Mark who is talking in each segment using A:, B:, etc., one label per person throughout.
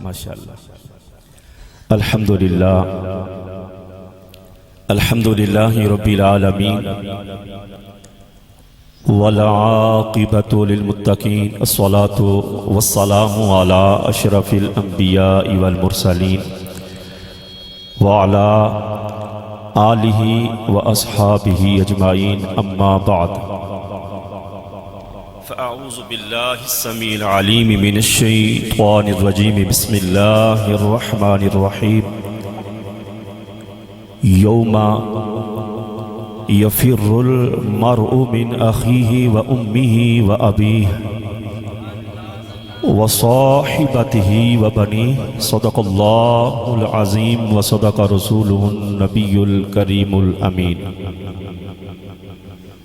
A: ماشاءاللہ. الحمدللہ الحمدللہ رب العالمین والعاقبۃ للمتقین الصلاۃ والسلام علی اشرف الانبیاء والمرسلین وعلی آلہ واصحابہ اجمعین اما بعد فاعوذ باللہ السمیع العلیم من الشیطان الرجیم بسم اللہ الرحمن الرحیم یوم یفر المرء من اخیہ وامہ وابیہ وصاحبتہ وبنیہ صدق اللہ العظیم وصدق رسولہ النبی الکریم الامین.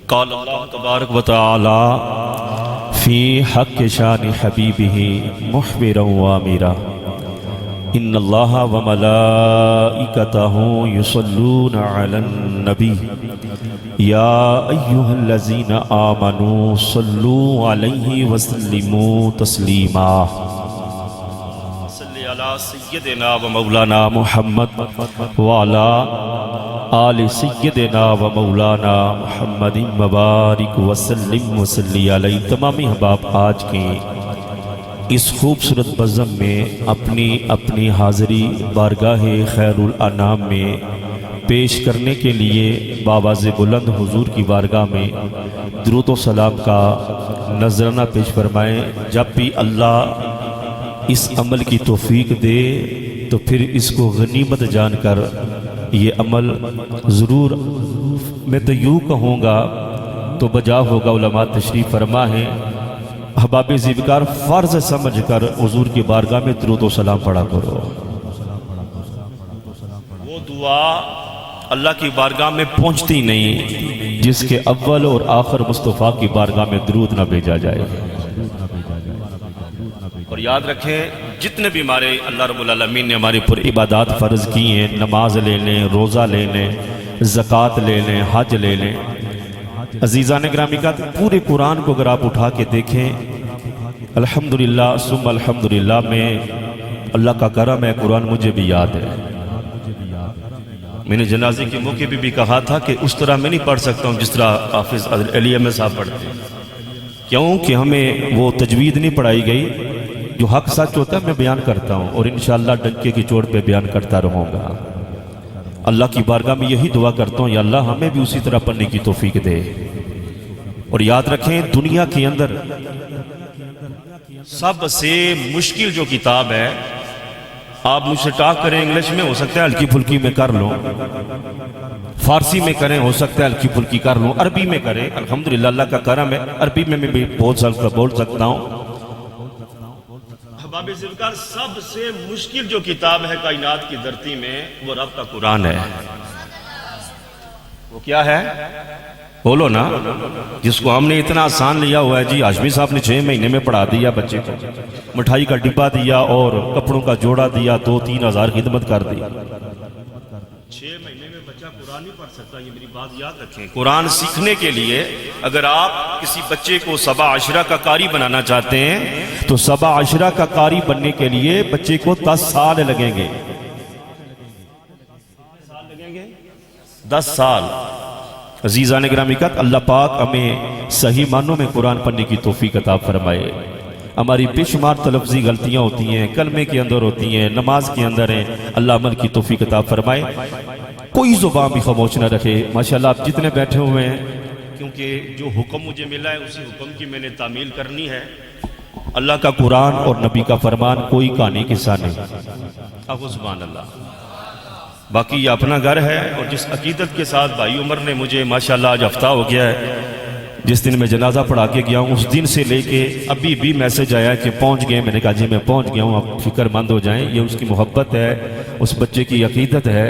A: قال اللہ تبارک وتعالی فی حق شان حبیبہ محبرا وآمرا ان اللہ وملائکتہ یصلون علی النبی یا ایہا الذین آمنوا صلوا علیہ وسلموا تسلیما. صلی علی سیدنا و مولانا محمد وعلی آل سیدنا و مولانا محمد مبارک وسلم وصلی علیہ. تمام احباب آج کے اس خوبصورت بزم میں اپنی حاضری بارگاہ خیر الانام میں پیش کرنے کے لیے باواز بلند حضور کی بارگاہ میں درود و سلام کا نذرانہ پیش فرمائیں. جب بھی اللہ اس عمل کی توفیق دے تو پھر اس کو غنیمت جان کر یہ عمل ضرور میں تو یوں کہوں گا تو بجا ہوگا. علماء تشریف فرما ہے احباب زیبکار فرض سمجھ کر حضور کی بارگاہ میں درود و سلام پڑھا کرو. وہ دعا اللہ کی بارگاہ میں پہنچتی نہیں جس کے اول اور آخر مصطفیٰ کی بارگاہ میں درود نہ بھیجا جائے. اور یاد رکھیں جتنے بھی ہمارے اللہ رب العالمین نے ہماری پر عبادات فرض کی ہیں، نماز لے لیں، روزہ لے لیں، زکوٰۃ لے لیں، حج لے لیں، عزیزان گرامی کا پورے قرآن کو اگر آپ اٹھا کے دیکھیں الحمدللہ ثم الحمدللہ میں اللہ کا کرم ہے. قرآن مجھے بھی یاد ہے. میں نے جنازے کے موقع پہ بھی کہا تھا کہ اس طرح میں نہیں پڑھ سکتا ہوں جس طرح حافظ علی احمد صاحب پڑھتے ہیں. کیوں کہ ہمیں وہ تجوید نہیں پڑھائی گئی. جو حق سچ ہوتا ہے میں بیان کرتا ہوں اور انشاءاللہ ڈنکے کی چوٹ پہ بیان کرتا رہوں گا. اللہ کی بارگاہ میں یہی دعا کرتا ہوں یا اللہ ہمیں بھی اسی طرح پڑھنے کی توفیق دے. اور یاد رکھیں دنیا کے اندر سب سے مشکل جو کتاب ہے، آپ مجھ سے ٹاک کریں انگلش میں ہو سکتا ہے ہلکی پھلکی میں کر لوں، فارسی میں کریں ہو سکتا ہے ہلکی پھلکی کر لوں، عربی میں کریں الحمدللہ اللہ کا کرم ہے عربی میں بھی بول سکتا ہوں. احباب ذوالفقار سب سے مشکل جو کتاب ہے کائنات کی دھرتی میں وہ رب کا قرآن ہے. وہ کیا ہے بولو نا، جس کو ہم نے اتنا آسان لیا ہوا ہے. جی ہاشمی صاحب نے 6 مہینے میں پڑھا دیا بچے کو، مٹھائی کا ڈبہ دیا اور کپڑوں کا جوڑا دیا، 2-3 ہزار خدمت کر دی. 6 مہینے میں بچہ قرآن نہیں پڑھ سکتا. یہ میری بات یاد رکھیں. قرآن سیکھنے کے لیے اگر آپ کسی بچے کو 7 عشرہ کا قاری بنانا چاہتے ہیں تو 7 عشرہ کا قاری بننے کے لیے بچے کو 10 سال لگیں گے. 10 سال. عزیزان گرامی کا اللہ پاک ہمیں صحیح معنوں میں قرآن پڑھنے کی توفیق عطا فرمائے. ہماری بے شمار تلفظی غلطیاں ہوتی ہیں، کلمے کے اندر ہوتی ہیں، نماز کے اندر ہیں. اللہ عمل کی توفیق عطا فرمائے. کوئی زبان بھی خاموش نہ رکھے. ماشاءاللہ آپ جتنے بیٹھے ہوئے ہیں کیونکہ جو حکم مجھے ملا ہے اسی حکم کی میں نے تعمیل کرنی ہے. اللہ کا قرآن اور نبی کا فرمان کوئی کہانی قصہ نہیں. سبحان اللہ. باقی یہ اپنا گھر ہے اور جس عقیدت کے ساتھ بھائی عمر نے مجھے ماشاءاللہ آج ہفتہ ہو گیا ہے جس دن میں جنازہ پڑھا کے گیا ہوں، اس دن سے لے کے ابھی بھی میسج آیا کہ پہنچ گئے. میں نے کہا جی میں پہنچ گیا ہوں، آپ فکر مند ہو جائیں. یہ اس کی محبت ہے، اس بچے کی عقیدت ہے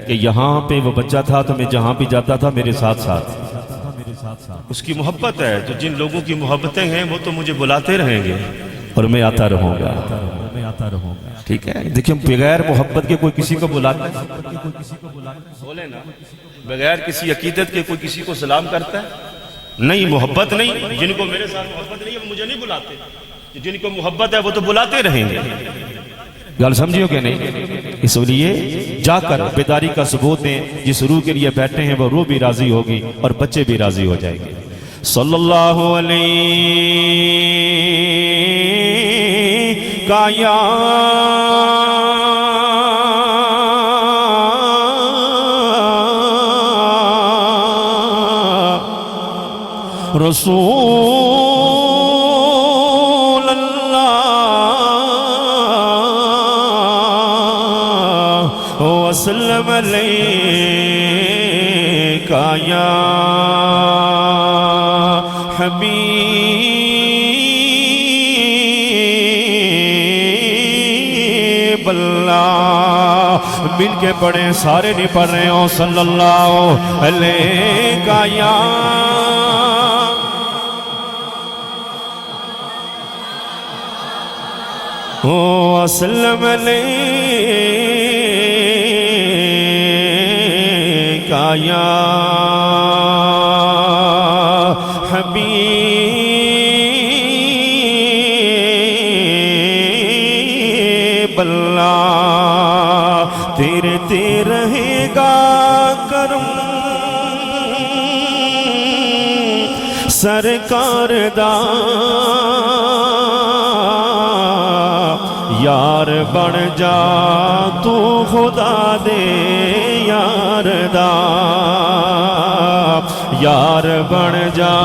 A: کہ یہاں پہ وہ بچہ تھا تو میں جہاں بھی جاتا تھا میرے ساتھ ساتھ. اس کی محبت ہے. تو جن لوگوں کی محبتیں ہیں وہ تو مجھے بلاتے رہیں گے اور میں آتا رہوں گا. ٹھیک ہے. دیکھیں بغیر محبت کے کوئی کسی کو بلاتا ہے؟ بولے نا. بغیر کسی عقیدت کے کوئی کسی کو سلام کرتا ہے؟ نہیں. محبت نہیں. جن کو میرے ساتھ محبت نہیں ہے وہ مجھے نہیں بلاتے. جن کو محبت ہے وہ تو بلاتے رہیں گے. گل سمجھیو کہ نہیں؟ اس لیے جا کر بیداری کا ثبوت دیں، جس روح کے لیے بیٹھے ہیں وہ روح بھی راضی ہوگی اور بچے بھی راضی ہو جائیں گے۔ صلی اللہ علیہ کا یا رسول اللہ وسلم علیک یا حبیب اللہ۔ مل کے پڑھیں، سارے نہیں پڑھ رہے ہوں۔ صلی اللہ علیہ یا وسلم علیک یا حبیب اللہ۔ تیرے رہے گا کرم سرکار دا یار بن جا تو خدا دے یار دا، یار بن جا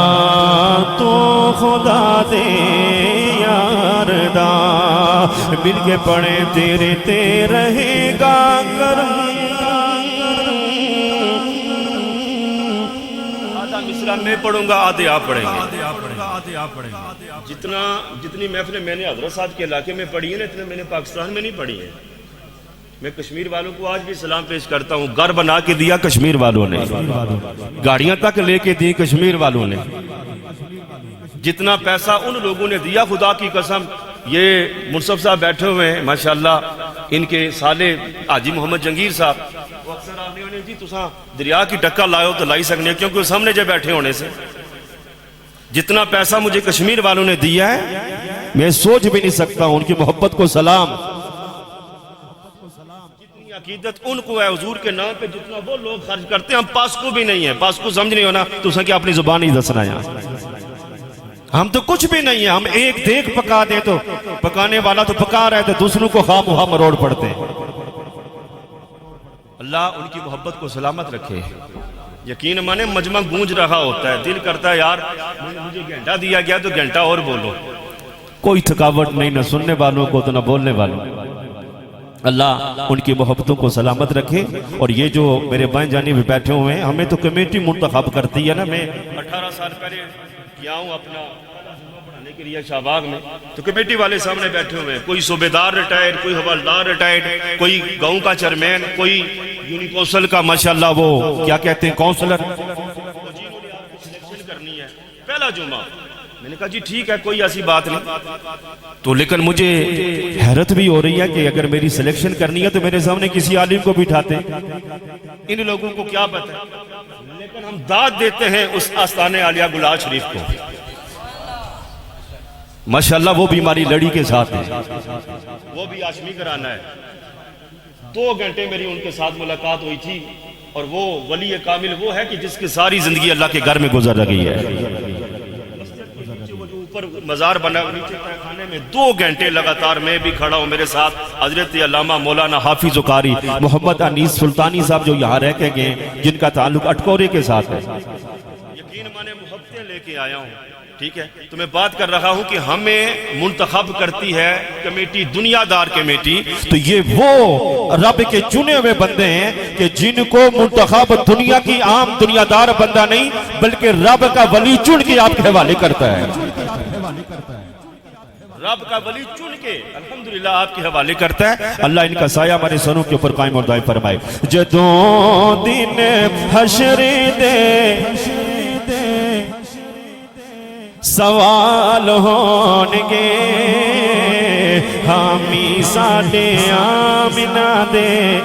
A: تو خدا دے یار دا۔ مل کے پڑھیں، تیرے تے رہے گا کرم۔ آدھا مصرع میں پڑھوں گا، آدھے آپ پڑھیں گے۔ جتنی محفلیں میں نے حضرت صاحب کے علاقے میں پڑھی ہیں نا، اتنے میں نے پاکستان میں نہیں پڑھی ہیں۔ میں کشمیر والوں کو آج بھی سلام پیش کرتا ہوں۔ گھر بنا کے دیا کشمیر والوں نے، گاڑیاں تک لے کے دی کشمیر والوں نے۔ جتنا پیسہ ان لوگوں نے دیا، خدا کی قسم، یہ منصف صاحب بیٹھے ہوئے ہیں ماشاءاللہ، ان کے سالے حاجی محمد جنگیر صاحب، وہ اکثر آپ نے جی تساں دریا کی ٹکا لائے تو لائی سکنے، کیونکہ وہ سامنے جب بیٹھے ہونے سے جتنا پیسہ مجھے کشمیر والوں نے دیا ہے میں سوچ بھی نہیں سکتا ہوں۔ ان کی محبت کو سلام، جتنی عقیدت ان کو ہے حضور کے نام پہ، جتنا وہ لوگ خرچ کرتے ہیں، ہم پاس کو بھی نہیں ہے۔ پاس کو سمجھ نہیں ہونا تو اسے کیا اپنی زبان نہیں دسنا یہاں، ہم تو کچھ بھی نہیں ہے۔ ہم ایک دیکھ پکا دیں تو پکانے والا تو پکا رہے تھے، دوسروں کو خواہ مہا مروڑ پڑتے ہیں۔ اللہ ان کی محبت کو سلامت رکھے۔ یقین مانے مجمع گونج رہا ہوتا ہے، دل کرتا ہے یار مجھے گھنٹہ دیا گیا تو گھنٹہ اور بولو۔ کوئی تھکاوٹ نہیں، نہ سننے والوں کو تو نہ بولنے والوں۔ اللہ ان کی محبتوں کو سلامت رکھے۔ اور یہ جو میرے بائیں جانب میں بیٹھے ہوئے ہیں، ہمیں تو کمیٹی منتخب کرتی ہے نا۔ میں 18 سال پہلے کیا ہوں اپنا پڑھانے کے لیے شاہباغ میں، تو کمیٹی والے سامنے بیٹھے ہوئے ہیں، کوئی صوبیدار ریٹائرڈ، کوئی حوالدار ریٹائرڈ، کوئی گاؤں کا چیئرمین، کوئی یونی کونسل کا ماشاءاللہ وہ کیا کہتے ہیں کونسلر۔ سلیکشن کرنی ہے پہلا جمعہ، میں نے کہا جی ٹھیک ہے کوئی ایسی بات نہیں، تو لیکن مجھے حیرت بھی ہو رہی ہے کہ اگر میری سلیکشن کرنی ہے تو میرے سامنے کسی عالم کو بٹھاتے، ان لوگوں کو کیا پتہ، لیکن ہم داد دیتے ہیں اس آستانِ عالیہ گلال شریف کو۔ ماشاءاللہ وہ بھی ہماری لڑی کے ساتھ ہے، وہ بھی ہاشمی گھرانہ ہے۔ 2 گھنٹے میری ان کے ساتھ ملاقات ہوئی تھی، اور وہ ولی کامل وہ ہے کہ جس کی ساری زندگی اللہ کے گھر میں گزر رہی ہے۔ اوپر مزار بنا نیچے خانے میں 2 گھنٹے لگاتار میں بھی کھڑا ہوں، میرے ساتھ حضرت علامہ مولانا حافظ قاری محمد انیس سلطانی صاحب جو یہاں رہ کے گئے، جن کا تعلق اٹکورے کے ساتھ ہے۔ یقین مانے محبتیں لے کے آیا ہوں، ٹھیک ہے۔ تو میں بات کر رہا ہوں کہ ہمیں منتخب کرتی ہے کمیٹی، دنیا دار کمیٹی، تو یہ وہ رب کے چنے ہوئے بندے ہیں کہ جن کو منتخب دنیا کی عام دنیا دار بندہ نہیں بلکہ رب کا ولی چن کے آپ کے حوالے کرتا ہے۔ رب کا ولی چن کے الحمدللہ آپ کے حوالے کرتا ہے۔ اللہ ان کا سایہ ہمارے سروں کے اوپر قائم اور دائم فرمائے۔ جدوں دن حشر دے سوال ہونگے، حامی ساڈے آمنہ دے۔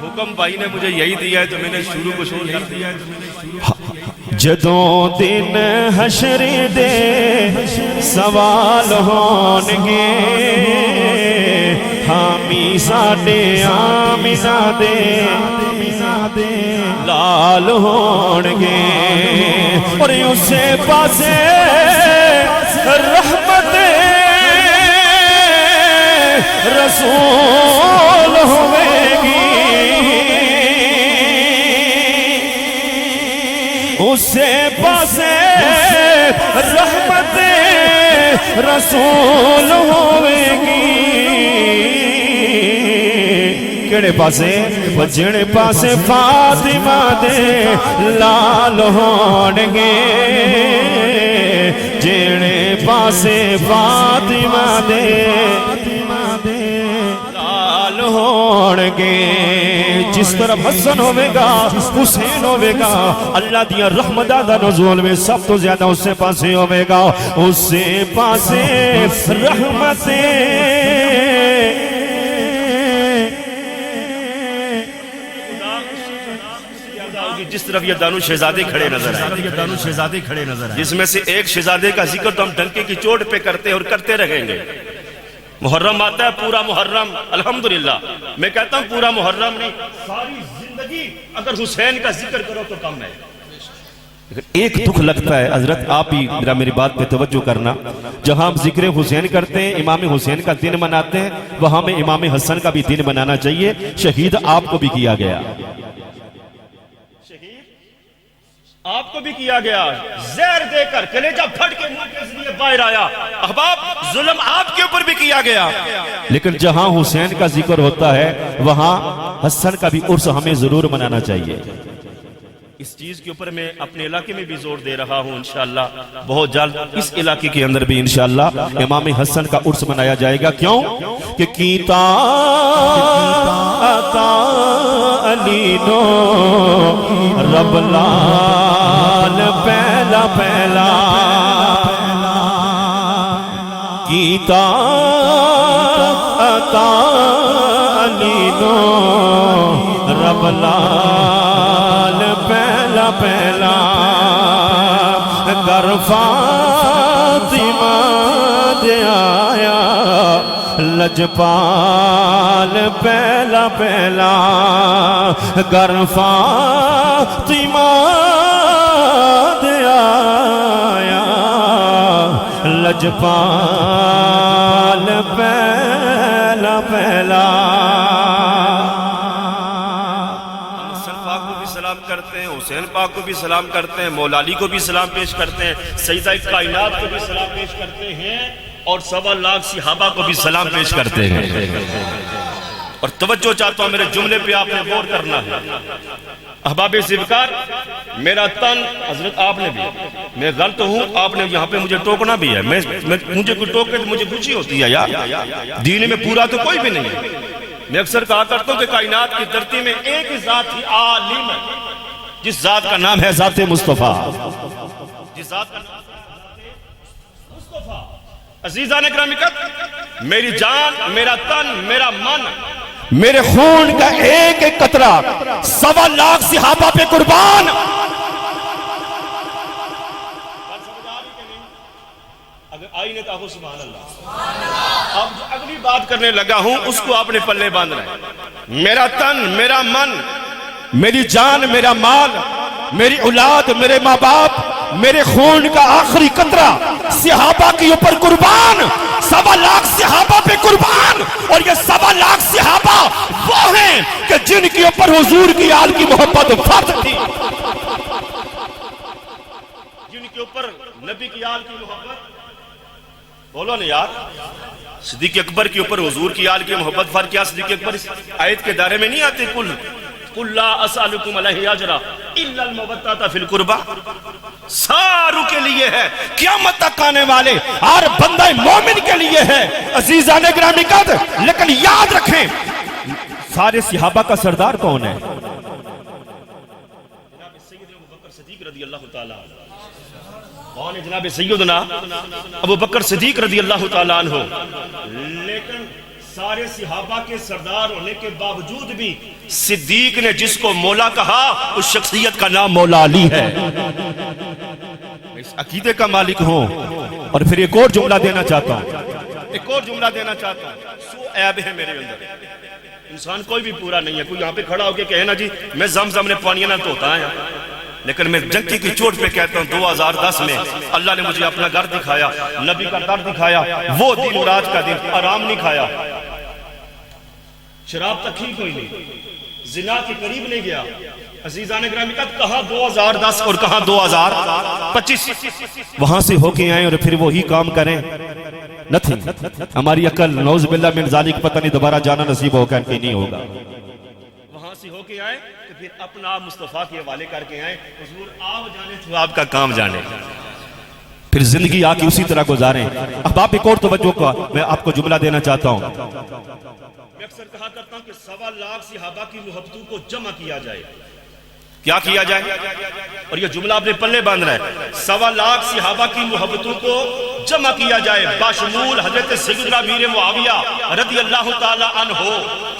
A: حکم بھائی نے مجھے یہی دیا ہے تو میں نے شروع کو شروع کر دیا ہے۔ جدوں دن حشر دے سوال ہونگے حامی ساڈے آمنہ دے لال ہونگے اور اسے پاسے رحمت رسول ہوئے گی اسے پاسے رحمت رسول ہوئے گی کیڑے پاسے جڑے پاسے فاطمہ دے لال ہونگے جڑے پاسے فاطمہ دے لال ہونگے جس طرف حسن ہوئے گا حسین ہوئے گا اللہ دیا رحمتہ دا نزول میں سب تو زیادہ اس سے پاسے ہوئے گا اس سے پاسے رحمتیں جس طرف یہ دانو شہزادے کھڑے نظر آئے جس میں سے ایک شہزادے کا ذکر تو ہم ڈنکے کی چوٹ پہ کرتے اور کرتے رہیں گے محرم آتا ہے پورا محرم الحمدللہ میں کہتا ہوں پورا محرم نہیں ساری زندگی اگر حسین کا ذکر کرو تو کم ہے ایک دکھ لگتا ہے حضرت آپ ہی میری بات پہ توجہ کرنا جہاں ہم ذکر حسین کرتے ہیں امام حسین کا دن مناتے ہیں وہاں میں امام حسن کا بھی دن منانا چاہیے شہید آپ کو بھی کیا گیا آپ کو بھی کیا گیا زہر دے کر کلیجہ پھٹ کے منہ کے ذریعے باہر آیا احباب ظلم آپ کے اوپر بھی کیا گیا لیکن جہاں حسین کا ذکر ہوتا ہے وہاں حسن کا بھی عرس ہمیں ضرور منانا چاہیے اس چیز کے اوپر میں اپنے علاقے میں بھی زور دے رہا ہوں انشاءاللہ بہت جلد اس علاقے کے اندر بھی انشاءاللہ امام حسن کا عرس منایا جائے گا کیوں کہ کیتا عطا علی نو رب لال پہلا پہلا کیتا عطا علی نو رب لال پہلا پہلا گر فاطمہ دے آیا لجپال پہلا پہلا گر فاطمہ دے آیا لجپال پہلا پہلا کرتے ہیں حسین پاک کو بھی سلام کرتے ہیں مولا علی کو بھی سلام پیش کرتے ہیں سیدہ کائنات کو بھی سلام پیش کرتے ہیں اور 1.25 لاکھ صحابہ کو بھی سلام پیش کرتے ہیں اور توجہ چاہتا ہوں میرے جملے پہ آپ نے غور کرنا ہے احباب ذوالفقار میرا تن حضرت آپ نے بھی میں غلط ہوں آپ نے یہاں پہ مجھے ٹوکنا بھی ہے مجھے کوئی ٹوکے تو مجھے خوشی ہوتی ہے یار دین میں پورا تو کوئی بھی نہیں ہے میں اکثر کہا کرتا ہوں کہ کائنات کی دھرتی میں ایک ہی ذات ہی عالم ہے جس ذات کا نام ہے ذات مصطفیٰ جس ذات کا نام ہے مصطفیٰ عزیزان اکرامی میری جان میرا تن میرا من میرے خون کا ایک ایک قطرہ 1.25 لاکھ صحابہ پہ قربان اگر آئی نے تو سبحان اللہ اب جو اگلی بات کرنے لگا ہوں اس کو آپ نے پلے باندھنا ہے میرا تن میرا من میری جان میرا مال میری اولاد میرے ماں باپ میرے خون کا آخری قطرہ صحابہ کے اوپر قربان 1.25 لاکھ صحابہ پہ قربان اور یہ 1.25 لاکھ صحابہ وہ ہیں کہ جن کے اوپر حضور کی آل کی محبت فرض تھی جن کے اوپر نبی کی آل کی محبت بولو نا یار صدیق اکبر کے اوپر حضور کی آل کی محبت فرض کیا صدیق اکبر اس آیت کے دائرے میں نہیں آتے قُلْ لَا أَسْأَلُكُمْ عَلَيْهِ أَجْرًا إِلَّا الْمَوَدَّةَ فِي الْقُرْبَى ساروں کے لیے ہے قیامت تک آنے والے ہر بندہ مومن کے لیے ہے عزیزان گرامی قدر لیکن یاد رکھیں سارے صحابہ کا سردار کون ہے جناب سید ابو بکر صدیق رضی اللہ تعالیٰ کون ہے جناب سیدنا ابو بکر صدیق رضی اللہ تعالیٰ عنہ لیکن سارے صحابہ کے سردار ہونے کے باوجود بھی صدیق نے جس کو مولا کہا اس شخصیت کا نام مولا علی ہے. اس عقیدے کا مالک ہوں. اور پھر ایک اور جملہ دینا چاہتا ہوں, سو عیب ہے میرے اندر. انسان کوئی بھی پورا نہیں ہے. کوئی یہاں پہ کھڑا ہو کے کہے نا جی میں زمزم نے پانی نہ دھوتا ہے, لیکن میں جنکی کی چوٹ پہ کہتا ہوں 2010 میں اللہ نے مجھے اپنا گھر دکھایا, نبی کا در دکھایا, وہ دن راج کا دن, آرام نہیں کھایا, شراب تک ہی کوئی نہیں, زنا کے قریب نہیں گیا. عزیزان گرامی کہاں 2010 اور کہاں 2025, وہاں سے ہو کے آئیں اور پھر وہی کام کریں. نتھنگ. ہماری عقل نعوذ باللہ من ذالک پتہ نہیں دوبارہ جانا نصیب ہوگا کہ نہیں ہوگا. وہاں سے ہو کے آئیں تو پھر اپنا آپ مصطفیٰ کے حوالے کر کے آئیں. حضور آپ جانے تو آپ کا کام جانے, پھر زندگی آ کے اسی طرح گزاریں. اب آپ ایک اور توجہ کا میں آپ کو جملہ دینا چاہتا ہوں. میں اکثر کہا کرتا ہوں کہ 1.25 لاکھ صحابہ کی محبتوں کو جمع کیا جائے. کیا کیا جائے؟ اور یہ جملہ آپ نے پلے باندھنا ہے. 1.25 لاکھ صحابہ کی محبتوں کو جمع کیا جائے باشمول حضرت سیدنا امیر معاویہ رضی اللہ تعالی عنہ.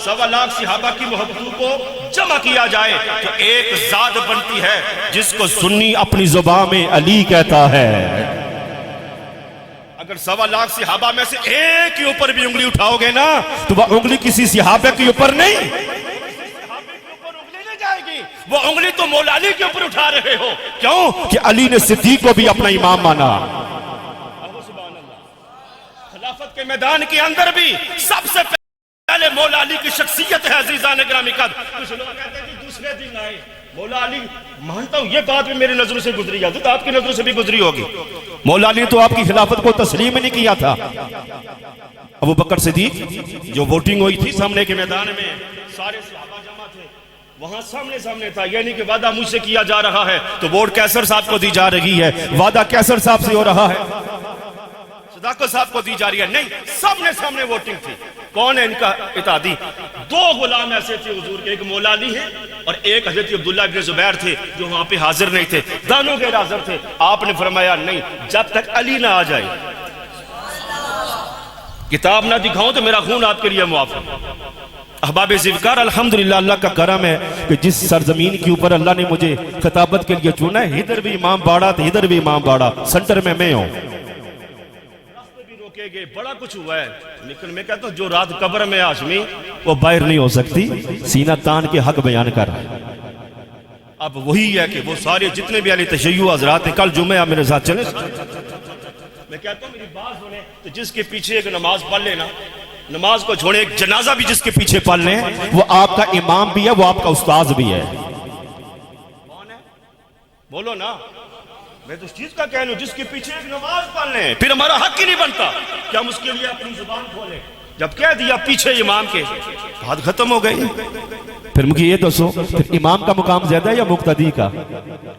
A: 1.25 لاکھ صحابہ کی محبتوں کو جمع کیا جائے تو ایک ذات بنتی ہے جس کو سنی اپنی زبان میں علی کہتا ہے. اگر 1.25 لاکھ صحابہ میں سے ایک کے اوپر بھی انگلی اٹھاؤ گے نا تو وہ انگلی کسی صحابہ کے اوپر نہیں, وہ انگلی تو مولا علی کے اوپر اٹھا رہے ہو. کیوں کہ علی نے صدیق کو بھی اپنا امام مانا. خلافت کے میدان کے اندر بھی سب سے پہلے مولا علی کی شخصیت ہے. عزیزان گرامی قدر, کچھ لوگ کہتے ہیں کہ دوسرے دن آئے مولا علی. مانتا ہوں یہ بات بھی میری نظروں سے گزری ہے, تو آپ کی نظروں سے بھی گزری ہوگی. مولا علی تو آپ کی خلافت کو تسلیم نہیں کیا تھا. ابو بکر صدیق جو ووٹنگ ہوئی تھی سامنے کے میدان میں, سارے صحابہ جمع تھے, وہاں سامنے تھا. یعنی کہ وعدہ مجھ سے کیا جا رہا ہے تو ووٹ کیسر صاحب کو دی جا رہی ہے, وعدہ کیسر صاحب سے ہو رہا ہے, صداقت صاحب کو دی جا رہی ہے. نہیں, سامنے ووٹنگ تھی. کون ہے ان کا اتحادی؟ 2 غلام ایسے تھے حضور کے, ایک مولا علی ہے اور ایک حضرت عبداللہ ابن زبیر تھے جو وہاں پہ حاضر نہیں تھے. دانوں غیر حاضر تھے. آپ نے فرمایا نہیں, جب تک علی نہ آ جائے کتاب نہ دکھاؤں تو میرا خون آپ کے لیے معاف ہے. احباب ذوالفقار, الحمدللہ اللہ کا کرم ہے کہ جس سرزمین کے اوپر اللہ نے مجھے خطابت کے لیے چنا ہے, ادھر بھی امام باڑا تو ادھر بھی امام باڑا, سنٹر میں ہوں. راستے بھی روکے گئے, بڑا کچھ ہوا ہے, لیکن میں کہتا ہوں جو رات قبر میں ہاشمی وہ باہر نہیں ہو سکتی. سینہ تان کے حق بیان کر. اب وہی ہے کہ وہ سارے جتنے بھی اہل تشیع حضرات ہیں, کل جمعہ میرے ساتھ چلے. میں کہتا ہوں میری بات سنیں تو جس کے پیچھے ایک نماز پڑھ لینا, نماز کو چھوڑے ایک جنازہ بھی جس کے پیچھے پڑھ لیں, وہ آپ کا امام بھی ہے, وہ آپ کا استاذ بھی ہے. کون ہے بولو نا. میں تو اس چیز کا کہہ لوں جس کے پیچھے ایک نماز پڑھ لیں پھر ہمارا حق ہی نہیں بنتا کہ ہم اس کے لیے اپنی زبان کھولیں. جب کہہ دیا پیچھے امام کے, بات ختم ہو گئی. پھر مجھے یہ دسو, پھر امام کا مقام زیادہ ہے یا مقتدی کا؟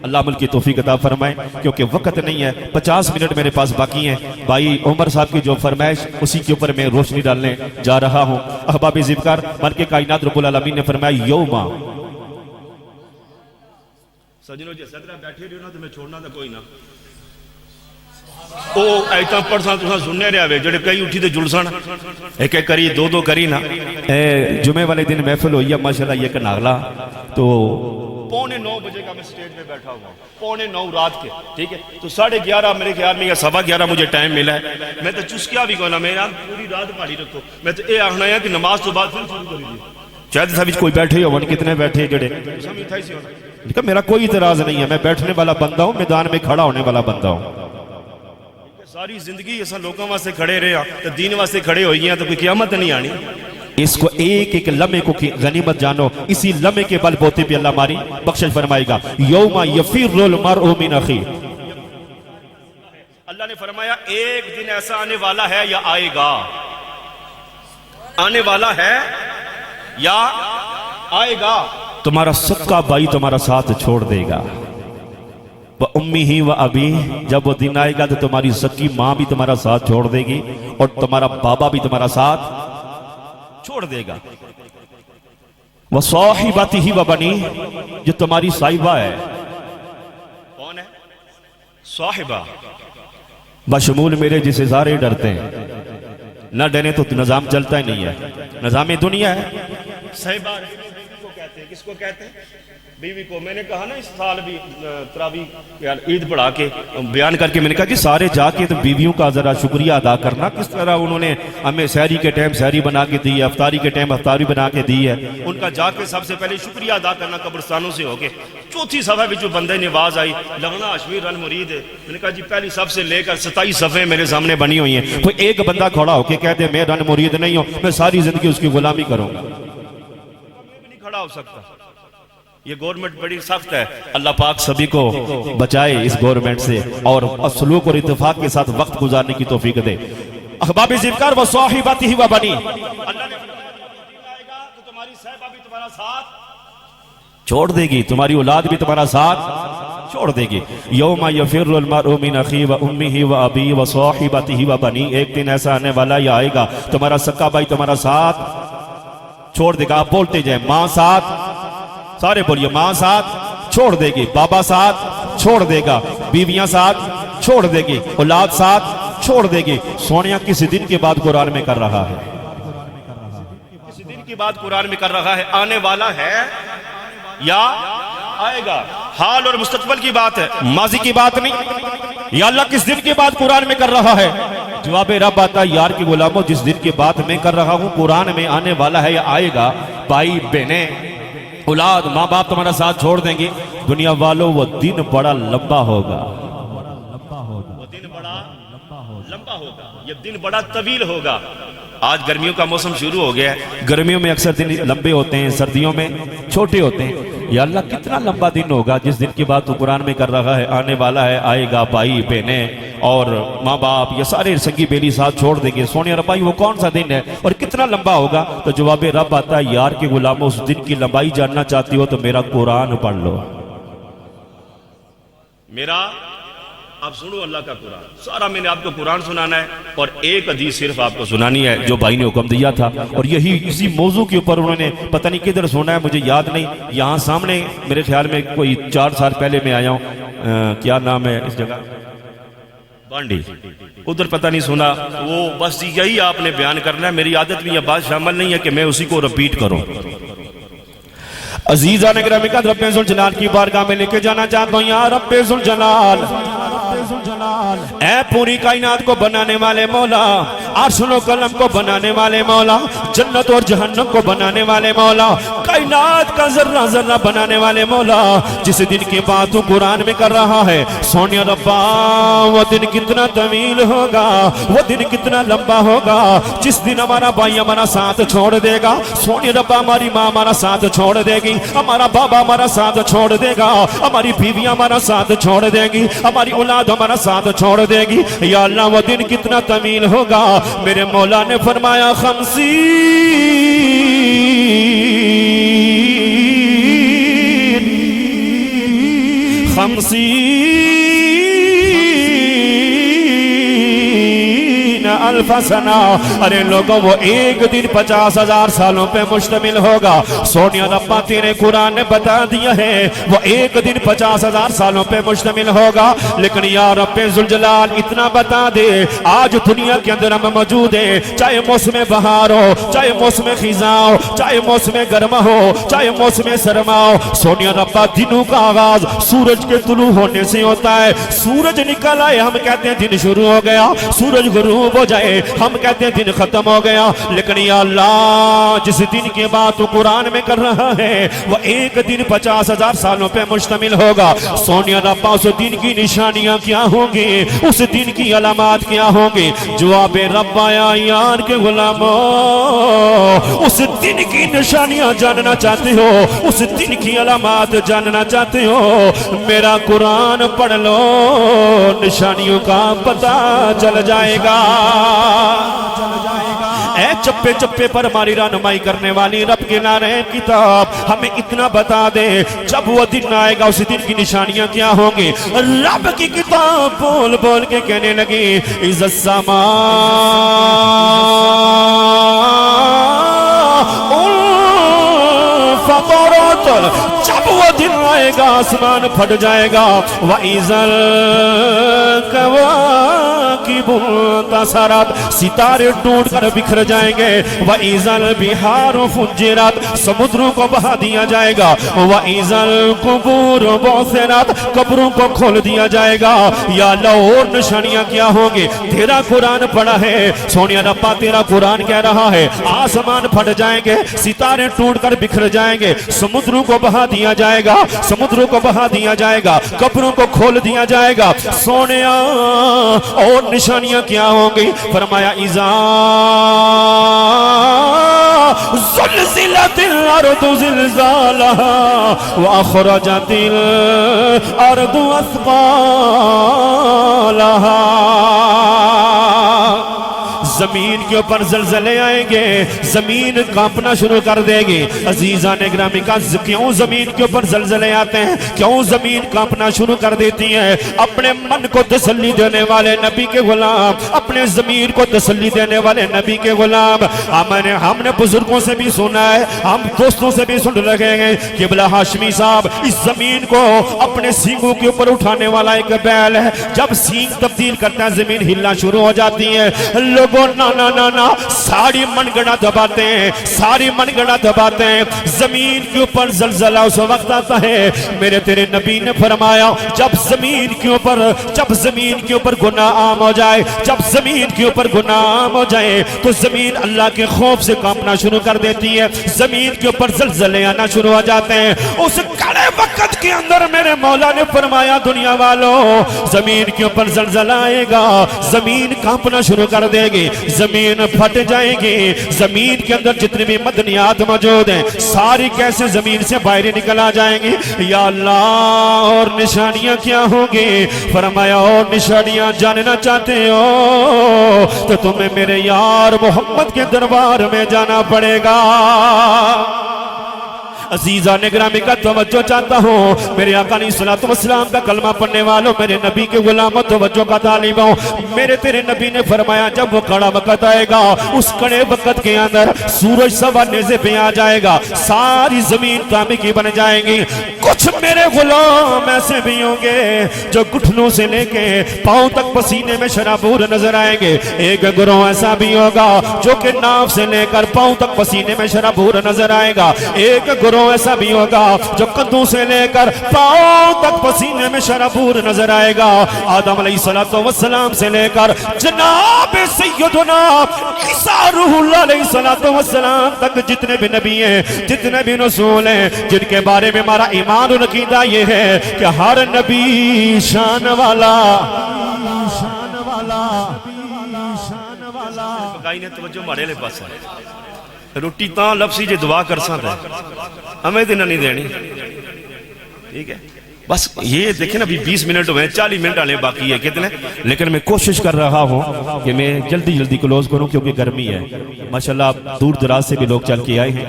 A: اللہ عمل کی توفیق عطا فرمائے, کیونکہ وقت نہیں ہے. 50 منٹ میرے پاس باقی ہیں. بھائی عمر صاحب کی جو فرمائش اسی کے اوپر میں روشنی ڈالنے جا رہا ہوں. احباب ذوالفقار, مالک کائنات رب العالمین نے فرمایا یوما. سجنوں جی صدرہ بیٹھے رہے نا تو میں چھوڑنا تھا کوئی نہ. او ایتا پڑھساں تو سننے رہے ہوئے جڑے کئی اٹھی تھے جلسان ایک ایک کری 2 کری نا. جمعے والے دن محفل ہوئی ہے ماشاءاللہ یہ کناغلا. تو 9:15 بجے کا میں سٹیج پہ بیٹھا ہوا ہوں, 9:15 رات کے, ٹھیک ہے. تو 11:30 میرے خیال میں یا 11:15 مجھے ٹائم ملا ہے. میں تو چسکیا بھی کہنا, میں پوری رات پڑھی رکھو. میں تو یہ آخنا ہے کہ نماز تو بعد پھر شروع کری دی. شاید صاحب کوئی بیٹھے ہو, کتنے بیٹھے جڑے, میرا کوئی اعتراض نہیں ہے. میں بیٹھنے والا بندہ ہوں, میدان میں کھڑا ہونے والا بندہ ہوں. ساری زندگی ایسا لوگوں واسطے کھڑے رہے ہیں, دین واسطے کھڑے ہوئی ہیں, تو کوئی قیامت نہیں آنی. اس کو ایک ایک لمحے کو غنیمت جانو. اسی لمحے کے بل بوتے پہ اللہ ہماری بخشش فرمائے گا. یوم یفر المرء من اخیہ. اللہ نے فرمایا ایک دن ایسا آنے والا ہے یا آئے گا, آنے والا ہے یا آئے گا, تمہارا سکا بھائی تمہارا ساتھ چھوڑ دے گا. وَأُمِّهِ وَأَبِيهِ, جب وہ دن آئے گا تو تمہاری سکی ماں بھی تمہارا ساتھ چھوڑ دے گی اور تمہارا بابا بھی تمہارا ساتھ چھوڑ دے گا. وَصَاحِبَتِهِ وَبَنِيهِ, جو تمہاری صاحبہ ہے. کون ہے صاحبہ؟ بشمول میرے جسے سارے ڈرتے ہیں, نہ ڈریں تو نظام چلتا ہی نہیں ہے، نظام دنیا ہے۔ صحیح کو کہتے ہیں، کس کو کہتے ہیں؟ بیوی کو۔ میں نے کہا نا اس سال بھی تراویح عید پڑھا کے بیان کر کے میں نے کہا کہ سارے جا کے تو بیویوں کا ذرا شکریہ ادا کرنا، کس طرح انہوں نے ہمیں سحری کے ٹائم سحری بنا کے دی ہے، افطاری کے ٹائم افطاری بنا کے دی ہے، ان کا جا کے سب سے پہلے شکریہ ادا کرنا قبرستانوں سے ہو کے۔ چوتھی صفحہ بھی جو بندے نے آواز آئی لغنا اشمیر رن مرید ہے، میں نے کہا جی پہلی صف سے لے کر 27 صفحے میرے سامنے بنی ہوئی ہیں، کوئی ایک بندہ کھڑا ہو کے کہتے میں رن مرید نہیں ہوں، میں ساری زندگی اس کی غلامی کروں گا، میں بھی نہیں کھڑا ہو سکتا۔ یہ گورنمنٹ بڑی سخت ہے، اللہ پاک سبھی کو بچائے اس گورنمنٹ سے اور سلوک اور اتفاق کے ساتھ وقت گزارنے کی توفیق دے۔ احباب ذکر و صاحباتہ و بنی، اللہ نے آئے گا تو تمہاری صاحبہ بھی تمہارا ساتھ چھوڑ دے گی، تمہاری اولاد بھی تمہارا ساتھ چھوڑ دے گی۔ یوم یفر المرء من اخیہ و امہ و ابیہ و صاحباتہ و بنی، ایک دن ایسا آنے والا یہ آئے گا تمہارا سکا بھائی تمہارا ساتھ چھوڑ دے گا۔ آپ بولتے جائیں، ماں ساتھ، سارے بولیے، ماں ساتھ چھوڑ دے گی، بابا ساتھ چھوڑ دے گا، بیویاں ساتھ چھوڑ دے گی، اولاد ساتھ چھوڑ دے گی۔ سونیا کسی دن کی بات قرآن میں کر رہا ہے، کسی دن کی بات قرآن میں کر رہا ہے، آنے والا ہے یا آئے گا، حال اور مستقبل کی بات ہے، ماضی کی بات نہیں۔ یا اللہ کس دن کی بات قرآن میں کر رہا ہے؟ جواب رب آتا ہے، یار کی غلاموں جس دن کی بات میں کر رہا ہوں قرآن میں آنے والا ہے یا آئے گا، بھائی بہنیں اولاد ماں باپ تمہارا ساتھ چھوڑ دیں گے، دنیا والوں وہ دن بڑا لمبا ہوگا، وہ دن بڑا لمبا ہوگا، یہ دن بڑا طویل ہوگا۔ آج گرمیوں کا موسم شروع ہو گیا ہے، گرمیوں میں اکثر دن لمبے ہوتے ہیں، سردیوں میں چھوٹے ہوتے ہیں۔ یا اللہ کتنا لمبا دن ہوگا جس دن کی بات تو قرآن میں کر رہا ہے، آنے والا ہے، آئے گا، بھائی بہنیں اور ماں باپ یہ سارے سنگی بیلی ساتھ چھوڑ دیں گے۔ سونیا ربائی وہ کون سا دن ہے اور کتنا لمبا ہوگا؟ تو جواب رب آتا ہے، یار کے غلاموں اس دن کی لمبائی جاننا چاہتی ہو تو میرا قرآن پڑھ لو، میرا آپ سنو اللہ کا قرآن، سارا میں نے آپ کو قرآن سنانا ہے اور ایک حدیث صرف آپ کو سنانی ہے جو بھائی نے حکم دیا تھا، اور یہی اسی موضوع کے اوپر انہوں نے پتہ نہیں کدھر سنا ہے، مجھے یاد نہیں، یہاں سامنے میرے خیال میں کوئی 4 سال پہلے میں آیا ہوں، کیا نام ہے اس جگہ، بانڈی، ادھر پتہ نہیں سنا، وہ بس یہی آپ نے بیان کرنا ہے، میری عادت میں یہ بات شامل نہیں ہے کہ میں اسی کو رپیٹ کروں۔ عزیزان گرامی کا رب ذوالجلال کی بارگاہ میں لے کے جانا چاہتا ہوں، یا رب ذوالجلال، اے پوری کائنات کو بنانے والے مولا، عرش و قلم کو بنانے والے مولا، جنت اور جہنم کو بنانے والے مولا، کائنات کا ذرہ ذرہ بنانے والے مولا، جس دن کی بات تو قرآن میں کر رہا ہے، سونیا ربا وہ دن کتنا طویل ہوگا، وہ دن کتنا لمبا ہوگا، جس دن ہمارا بھائی ہمارا ساتھ چھوڑ دے گا، سونیا ربا ہماری ماں ہمارا ساتھ چھوڑ دے گی، ہمارا بابا ہمارا ساتھ چھوڑ دے گا، ہماری بیوی ہمارا ساتھ چھوڑ دے گی، ہماری اولاد ہمارا ساتھ چھوڑ دے گی۔ یا اللہ وہ دن کتنا طویل ہوگا؟ میرے مولا نے فرمایا 50,000 سنہ، ارے لوگوں وہ ایک دن 50,000 سالوں پہ مشتمل ہوگا۔ سونیا ربا تیرے قرآن نے بتا دیا ہے وہ ایک دن 50,000 سالوں پہ مشتمل ہوگا، لیکن یا رب ذوالجلال اتنا بتا دے، آج دنیا کے اندر ہم موجود ہیں، چاہے موسم بہار ہو، چاہے موسم خزاں ہو، چاہے موسم گرما ہو، چاہے موسم سرما ہو، سونیا ربا دنوں کا آغاز سورج کے طلوع ہونے سے ہوتا ہے۔ سورج نکل آئے ہم کہتے ہیں دن شروع ہو گیا، سورج غروب ہو جائے ہم کہتے ہیں دن ختم ہو گیا، لیکن یا اللہ جس دن کی بات تو قرآن میں کر رہا ہے وہ ایک دن 50,000 سالوں پہ مشتمل ہوگا۔ سونیا ربا اس دن کی نشانیاں کیا ہوں گی، اس دن کی علامات کیا ہوں گی؟ جواب رب آیا، یار کے غلاموں اس دن کی نشانیاں جاننا چاہتے ہو، اس دن کی علامات جاننا چاہتے ہو، میرا قرآن پڑھ لو، نشانیوں کا پتہ چل جائے گا۔ اے چپے چپے پر ہماری رہنمائی کرنے والی رب کے نعرہ کتاب ہمیں اتنا بتا دے، جب وہ دن آئے گا اس دن کی نشانیاں کیا ہوں گی؟ رب کی کتاب بول بول کے کہنے لگی، اِذَا السَّمَاءُ انفطرت، جب وہ دن آئے گا آسمان پھٹ جائے گا، وَإِذَا الْكَوَاكِبُ الْكَوَاكِبُ انْتَثَرَتْ ستارے ٹوٹ کر بکھر جائیں گے وَإِذَا الْبِحَارُ فُجِّرَتْ سمندروں کو بہا دیا جائے گا وَإِذَا الْقُبُورُ بُعْثِرَتْ قبروں کو کھول دیا جائے گا یا اللہ اور نشانیاں کیا ہوں گی تیرا قرآن پڑھا ہے سونیا ربا تیرا قرآن کہہ رہا ہے آسمان پھٹ جائیں گے ستارے ٹوٹ کر بکھر جائیں گے سمندروں کو بہا دیا جائے گا سمندروں کو بہا دیا جائے گا قبروں کو کھول دیا جائے گا سونیا اور نشانیاں کیا ہوں گی فرمایا اذا زلزلت الارض زلزالها واخرجت الارض اثقالها زمین کے اوپر زلزلے آئیں گے زمین کانپنا شروع کر دے گی عزیزان گرامی کا کیوں زمین کے اوپر زلزلے آتے ہیں کیوں زمین کانپنا شروع کر دیتی ہے اپنے من کو تسلی دینے والے نبی کے غلام اپنے ضمیر کو تسلی دینے والے نبی کے غلام ہم نے بزرگوں سے بھی سنا ہے ہم دوستوں سے بھی سن رہے ہیں قبلہ ہاشمی صاحب اس زمین کو اپنے سینگوں کے اوپر اٹھانے والا ایک بیل ہے جب سینگ تبدیل کرتا ہے زمین ہلنا شروع ہو جاتی ہے لوگوں نا ساری من گڑا دباتے ہیں ساری من گڑا دباتے ہیں زمین کے اوپر زلزلہ اس وقت آتا ہے میرے تیرے نبی نے فرمایا جب زمین کے اوپر گناہ عام ہو جائے جب زمین کے اوپر گناہ عام ہو جائے تو زمین اللہ کے خوف سے کانپنا شروع کر دیتی ہے زمین کے اوپر زلزلے آنا شروع ہو جاتے ہیں اس کڑے وقت کے اندر میرے مولا نے فرمایا دنیا والوں زمین کے اوپر زلزلہ آئے گا زمین کانپنا شروع کر دے گی زمین پھٹ جائے گی زمین کے اندر جتنی بھی مدنیات موجود ہیں ساری کیسے زمین سے باہر نکل آ جائیں گی یا اللہ اور نشانیاں کیا ہوں گی فرمایا اور نشانیاں جاننا چاہتے ہو تو تمہیں میرے یار محمد کے دربار میں جانا پڑے گا عزیزان گرامی کا توجہ چاہتا ہوں میرے آقا علیہ الصلوۃ والسلام کا کلمہ پڑھنے والوں میرے نبی کے غلاموں توجہ کا طالب ہوں میرے تیرے نبی نے فرمایا جب وہ کڑا وقت آئے گا اس کڑے وقت کے اندر سورج سوا نیزے پہ آ جائے گا ساری زمین تانبے کی بن جائیں گی کچھ میرے غلام ایسے بھی ہوں گے جو گھٹنوں سے لے کے پاؤں تک پسینے میں شرابور نظر آئیں گے ایک گروہ ایسا بھی ہوگا جو کہ ناف سے لے کر پاؤں تک پسینے میں شرابور نظر آئے گا ایک گروہ ایسا بھی ہوگا جو کندھوں سے لے کر پاؤں تک پسینے میں شرابور نظر آئے گا آدم علیہ الصلوۃ والسلام سے لے کر جناب سیدنا عیسیٰ روح اللہ علیہ الصلوۃ والسلام تک جتنے بھی نبی ہیں جتنے بھی رسول ہیں جن کے بارے میں ہمارا ایمان و عقیدہ یہ ہے کہ ہر نبی شان والا
B: پکائی نے توجہ مارے لے پاس روٹی تاں لفظی جے دعا کر ساں ہے ہمیں دن نہیں دینی ٹھیک ہے بس یہ دیکھیں نا 20 منٹ ہوئے 40 منٹ آنے باقی ہے کتنے
A: لیکن میں کوشش کر رہا ہوں کہ میں جلدی کلوز کروں کیونکہ گرمی ہے ماشاءاللہ آپ دور دراز سے بھی لوگ چل کے آئے ہیں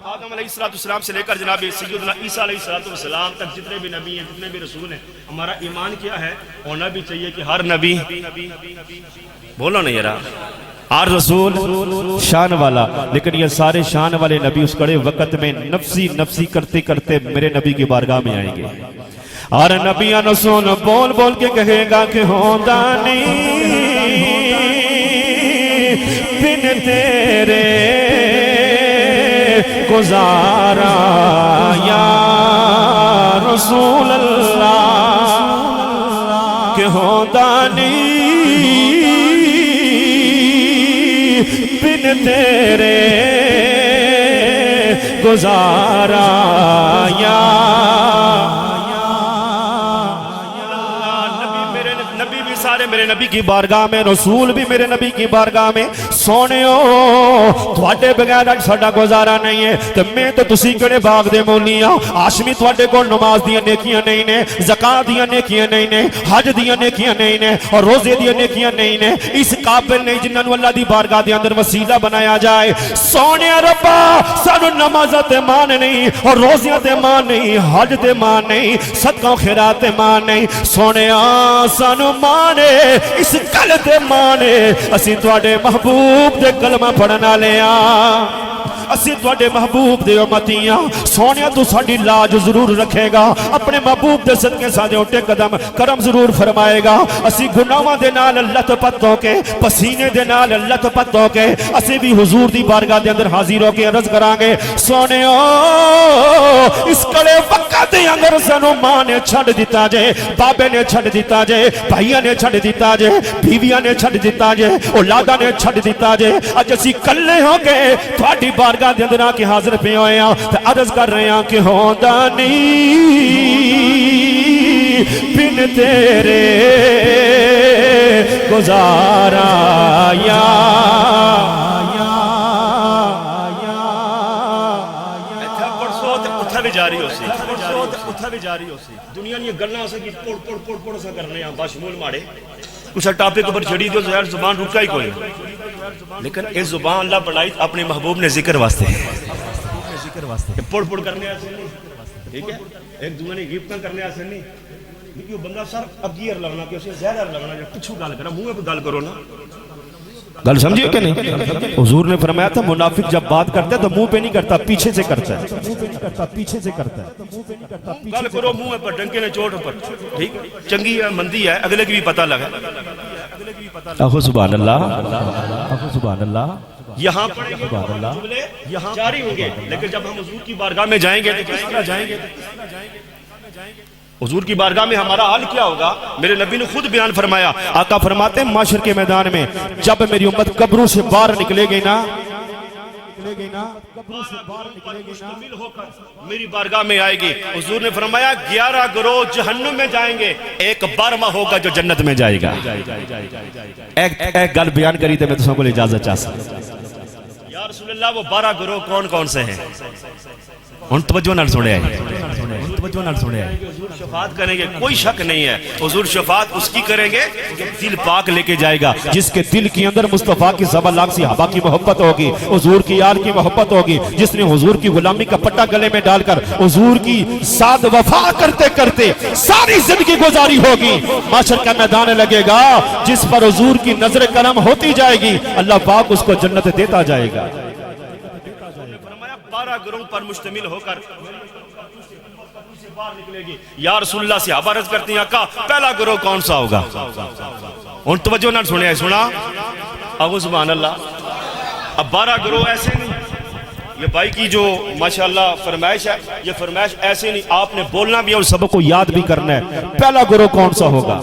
B: آدم علیہ السلام سے لے کر جناب سیدنا عیسیٰ علیہ السلام تک جتنے بھی نبی ہیں جتنے بھی رسول ہیں ہمارا ایمان کیا ہے ہونا بھی چاہیے کہ ہر نبی بولو نہیں یار
A: ہر رسول شان والا لیکن یہ سارے شان والے نبی اس کڑے وقت میں نفسی کرتے کرتے میرے نبی کی بارگاہ میں آئیں گے ہر نبی رسول بول بول کے کہے گا کہ ہوندا نہیں بن تیرے گزارا یا رسول اللہ کہ ہوندا نہیں بن تیرے گزارا یا
B: نبی بھی سارے میرے نبی کی بارگاہ میں رسول بھی میرے نبی کی بارگاہ میں سونےو تھوڑے بغیر اج ساڈا گزارا نہیں ہے تے میں تو تسی کڑے باغ دے مولیاں ہاشمی تھوڑے کو نماز دیاں نیکیاں نہیں نے زکات دیاں نیکیاں نہیں نے حج دیاں نیکیاں نہیں نے اور روزے دیاں نیکیاں نہیں نے اس قابل نہیں جنہاں نوں اللہ دی بارگاہ دے اندر وسیلہ بنایا جائے سونے ربا سانو نمازاں تے مان نہیں اور روزیاں تے مان نہیں حج تے مان نہیں صدقہ و خیرات تے مان نہیں سونے سانو مانے اس گل تے مانے اسی تواڈے محبوب دے کلمہ پڑھن والے اسی تواڈے محبوب دے امتیاں سونیا تو ساڈی لاج ضرور رکھے گا اپنے محبوب دے صدقے ساڈے اٹھے قدم کرم ضرور فرمائے گا اسی گناہاں دے نال لت پت ہو کے پسینے دے نال لت پت ہو کے اسی بھی حضور دی بارگاہ دے اندر حاضر ہو کے عرض کران گے سونیو اس کڑے وقت دے اندر سانو ماں نے چھڈ دیتا جے بابے نے چھڈ دیتا جے بھائیاں نے چھڈ دیتا جے بیویاں نے چھڈ دیتا جے اولاداں نے چھڈ دیتا جے اج اسی کلے ہو کے تہاڈی بارگاہ دے اندر آ کے حاضر پے ہوئے ہاں تے عرض کر رہے ہاں کہ ہوندا نہیں بن تیرے گزارا یا جاری ہو سی اتھا بھی جاری ہو سی دنیا نے گلنا سے کہ پڑ سا کرنے ہیں باشمول ماڑے کچھ ٹاپک پر چڑی دیو ظاہر زبان رکا ہی کوئی لیکن اس زبان اللہ بڑھائی اپنے محبوب نے ذکر واسطے پڑ کرنے ایسے نہیں ٹھیک ہے ایک دوسرے نے غیبتاں کرنے ایسے نہیں لیکن وہ بندہ سر اگیر لگنا کہ اسے زہر لگنا یا پچھو گل کرنا منہ پہ گل کرو نا گل سمجھے کہ نہیں حضور نے فرمایا تھا منافق جب بات کرتا ہے تو منہ پہ نہیں کرتا پیچھے سے کرتا ہے پیچھے سے کرتا ہے گل کرو منہ پر ڈنکے نے چوٹ پر ٹھیک چنگی ہے مندی ہے اگلے کی بھی پتہ لگا
A: آخو سبحان اللہ آخو سبحان اللہ
B: یہاں پڑھیں گے جملے یہاں جاری ہوں گے لیکن جب ہم حضور کی بارگاہ میں جائیں گے تو کس طرح جائیں گے حضور کی بارگاہ میں ہمارا حال کیا ہوگا میرے نبی نے خود بیان فرمایا آقا فرماتے ہیں معاشر کے میدان میں جب میری امت قبروں سے باہر نکلے گی نا مشتمل ہو کر میری بارگاہ میں آئے گی حضور نے فرمایا 11 گروہ جہنم میں جائیں گے ایک 12واں ہوگا جو جنت میں جائے گا
A: ایک گل بیان کری تو میں تسوں کو اجازت چاہ سکتا
B: یا رسول اللہ وہ 12 گروہ کون کون سے ہیں
A: ان توجہ نال سنے ہیں
B: حضور شفاعت کریں گے کوئی شک نہیں ہے حضور شفاعت اس کی کریں گے جو دل پاک لے کے جائے گا
A: جس کے دل کی اندر مصطفیٰ کی سوا لاکھ صحابہ کی محبت ہوگی حضور کی آل کی محبت ہوگی جس نے حضور کی غلامی کا پٹا گلے میں ڈال کر حضور کی ساتھ وفا کرتے کرتے ساری زندگی گزاری ہوگی معاشر کا میدان لگے گا جس پر حضور کی نظر کرم ہوتی جائے گی اللہ پاک اس کو جنت دیتا جائے گا
B: 12 گروہ پر مشتمل ہو کر باہر نکلے گی یا رسول اللہ صحابہ عرض کرتی ہیں آقا پہلا گروہ کون سا ہوگا ان توجہ نہ سنے سنا ابو سبحان اللہ اب 12 گروہ ایسے نہیں یہ بھائی کی جو ماشاءاللہ فرمائش ہے یہ فرمائش ایسے نہیں آپ نے بولنا بھی اور سبق کو یاد بھی کرنا ہے
A: پہلا گروہ کون سا ہوگا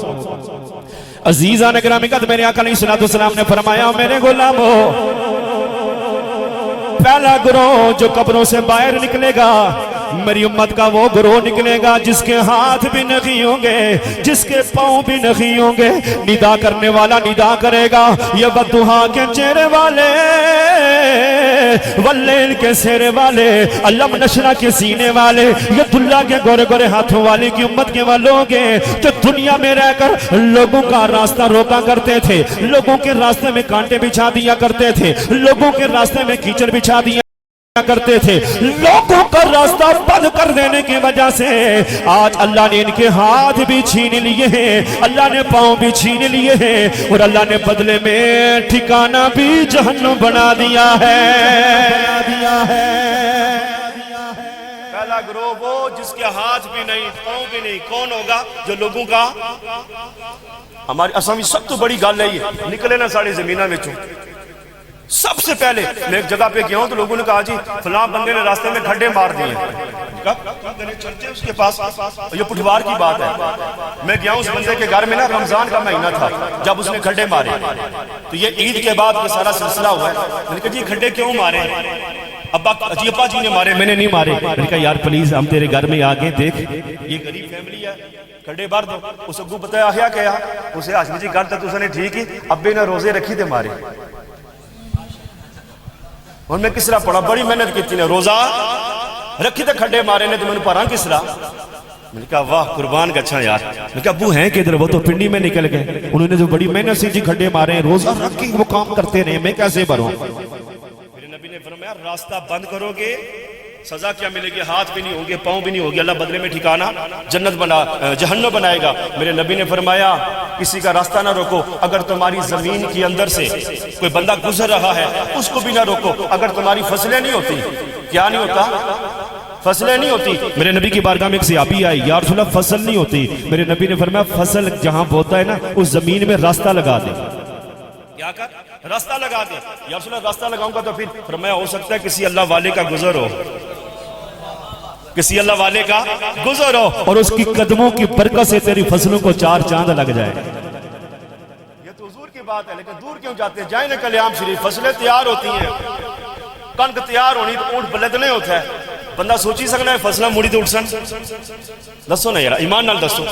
A: عزیزان گرامی قدر میرے آقا علیہ السلام نے فرمایا میرے غلامو پہلا گروہ جو قبروں سے باہر نکلے گا میری امت کا وہ گروہ نکلے گا جس کے ہاتھ بھی نہیں ہوں گے جس کے پاؤں بھی نہیں ہوں گے ندا کرنے والا ندا کرے گا یہ بدوہا کے چہرے والے واللیل کے سیرے والے علم نشرہ کے سینے والے یہ دلہ کے گورے گورے ہاتھوں والے کی امت کے وہ لوگ ہیں جو دنیا میں رہ کر لوگوں کا راستہ روکا کرتے تھے لوگوں کے راستے میں کانٹے بچھا دیا کرتے تھے لوگوں کے راستے میں کیچڑ بچھا دیا کرتے تھے لوگوں کا راستہ بند کر دینے کی وجہ سے آج اللہ نے ان کے ہاتھ بھی چھین لیے ہیں اللہ نے پاؤں بھی چھین لیے ہیں اور اللہ نے بدلے میں ٹھکانہ بھی جہنم بنا دیا ہے
B: پہلا گروہ وہ جس کے ہاتھ بھی نہیں پاؤں بھی نہیں کون ہوگا جو لوگوں کا ہماری اسامی سب تو بڑی گل ہے یہ نکلے نہ ساڑے زمینہ میں چوں سب سے پہلے میں ایک جگہ پہ گیا ہوں تو لوگوں نے کہا جی فلاں بندے نے راستے میں کھڈے مار دیے چلتے اس کے پاس یہ پٹھوار کی بات ہے میں گیا ہوں اس بندے کے گھر میں نا رمضان کا مہینہ تھا جب اس نے کھڈے مارے تو یہ عید کے بعد یہ سارا سلسلہ ہوا ہے میں نے کہا جی کھڈے کیوں مارے ابا جی نے مارے میں نے نہیں مارے میں نے کہا یار پلیز ہم تیرے گھر میں آگے دیکھ یہ غریب فیملی ہے کھڈے بار دو اس کو بتایا آیا کیا اسے ہاشمی جی گھر تک اس نے ٹھیک ہی ابے نے روزے رکھی تھے مارے اور میں کس طرح پڑھا بڑی محنت کی تھی نے روزہ رکھی تھے کھڈے مارے نے تو میں نے پڑھا کس طرح میں نے کہا واہ قربان گچھا یار میں نے کہا ابو ہیں کدھر وہ تو پنڈی میں نکل گئے انہوں نے جو بڑی محنت سے جی کھڈے مارے ہیں روزہ رکھ کے وہ کام کرتے رہے میں کیسے بھروں میرے نبی نے فرمایا راستہ بند کرو گے سزا کیا ملے گی؟ ہاتھ بھی نہیں ہوں گے، پاؤں بھی نہیں ہوگی، اللہ بدلے میں ٹھکانہ جہنم بنائے گا۔ میرے نبی نے فرمایا کسی کا راستہ نہ روکو، اگر تمہاری زمین کے اندر سے کوئی بندہ گزر رہا ہے اس کو بھی نہ روکو، اگر تمہاری فصلیں نہیں ہوتی، کیا نہیں ہوتا؟ فصلیں نہیں ہوتی۔ میرے نبی کی بارگاہ میں ایک صحابی آئی، یا رسول اللہ فصل نہیں ہوتی۔ میرے نبی نے فرمایا فصل جہاں بوتا ہے نا اس زمین میں راستہ لگا دے۔ کیا کر؟ راستہ لگا دے۔ یا رسول اللہ راستہ لگاؤں گا تو پھر فرمایا ہو سکتا ہے کسی اللہ والے کا گزر ہو، کسی اللہ والے کا گزر ہو
A: اور اس کی قدموں کی برکت سے تیری فصلوں کو 4 چاند لگ جائے۔
B: یہ تو حضور کی بات ہے، لیکن دور کیوں جاتے ہیں؟ جائیں نا کلیام شریف، فصلیں تیار ہوتی ہیں، کنک تیار ہونی تو اونٹ بلدنے ہوتا ہے۔ بندہ سوچی سکنا ہے فصلہ موڑی تو اٹھسن؟ دسو نا یار، ایمان نال دسو۔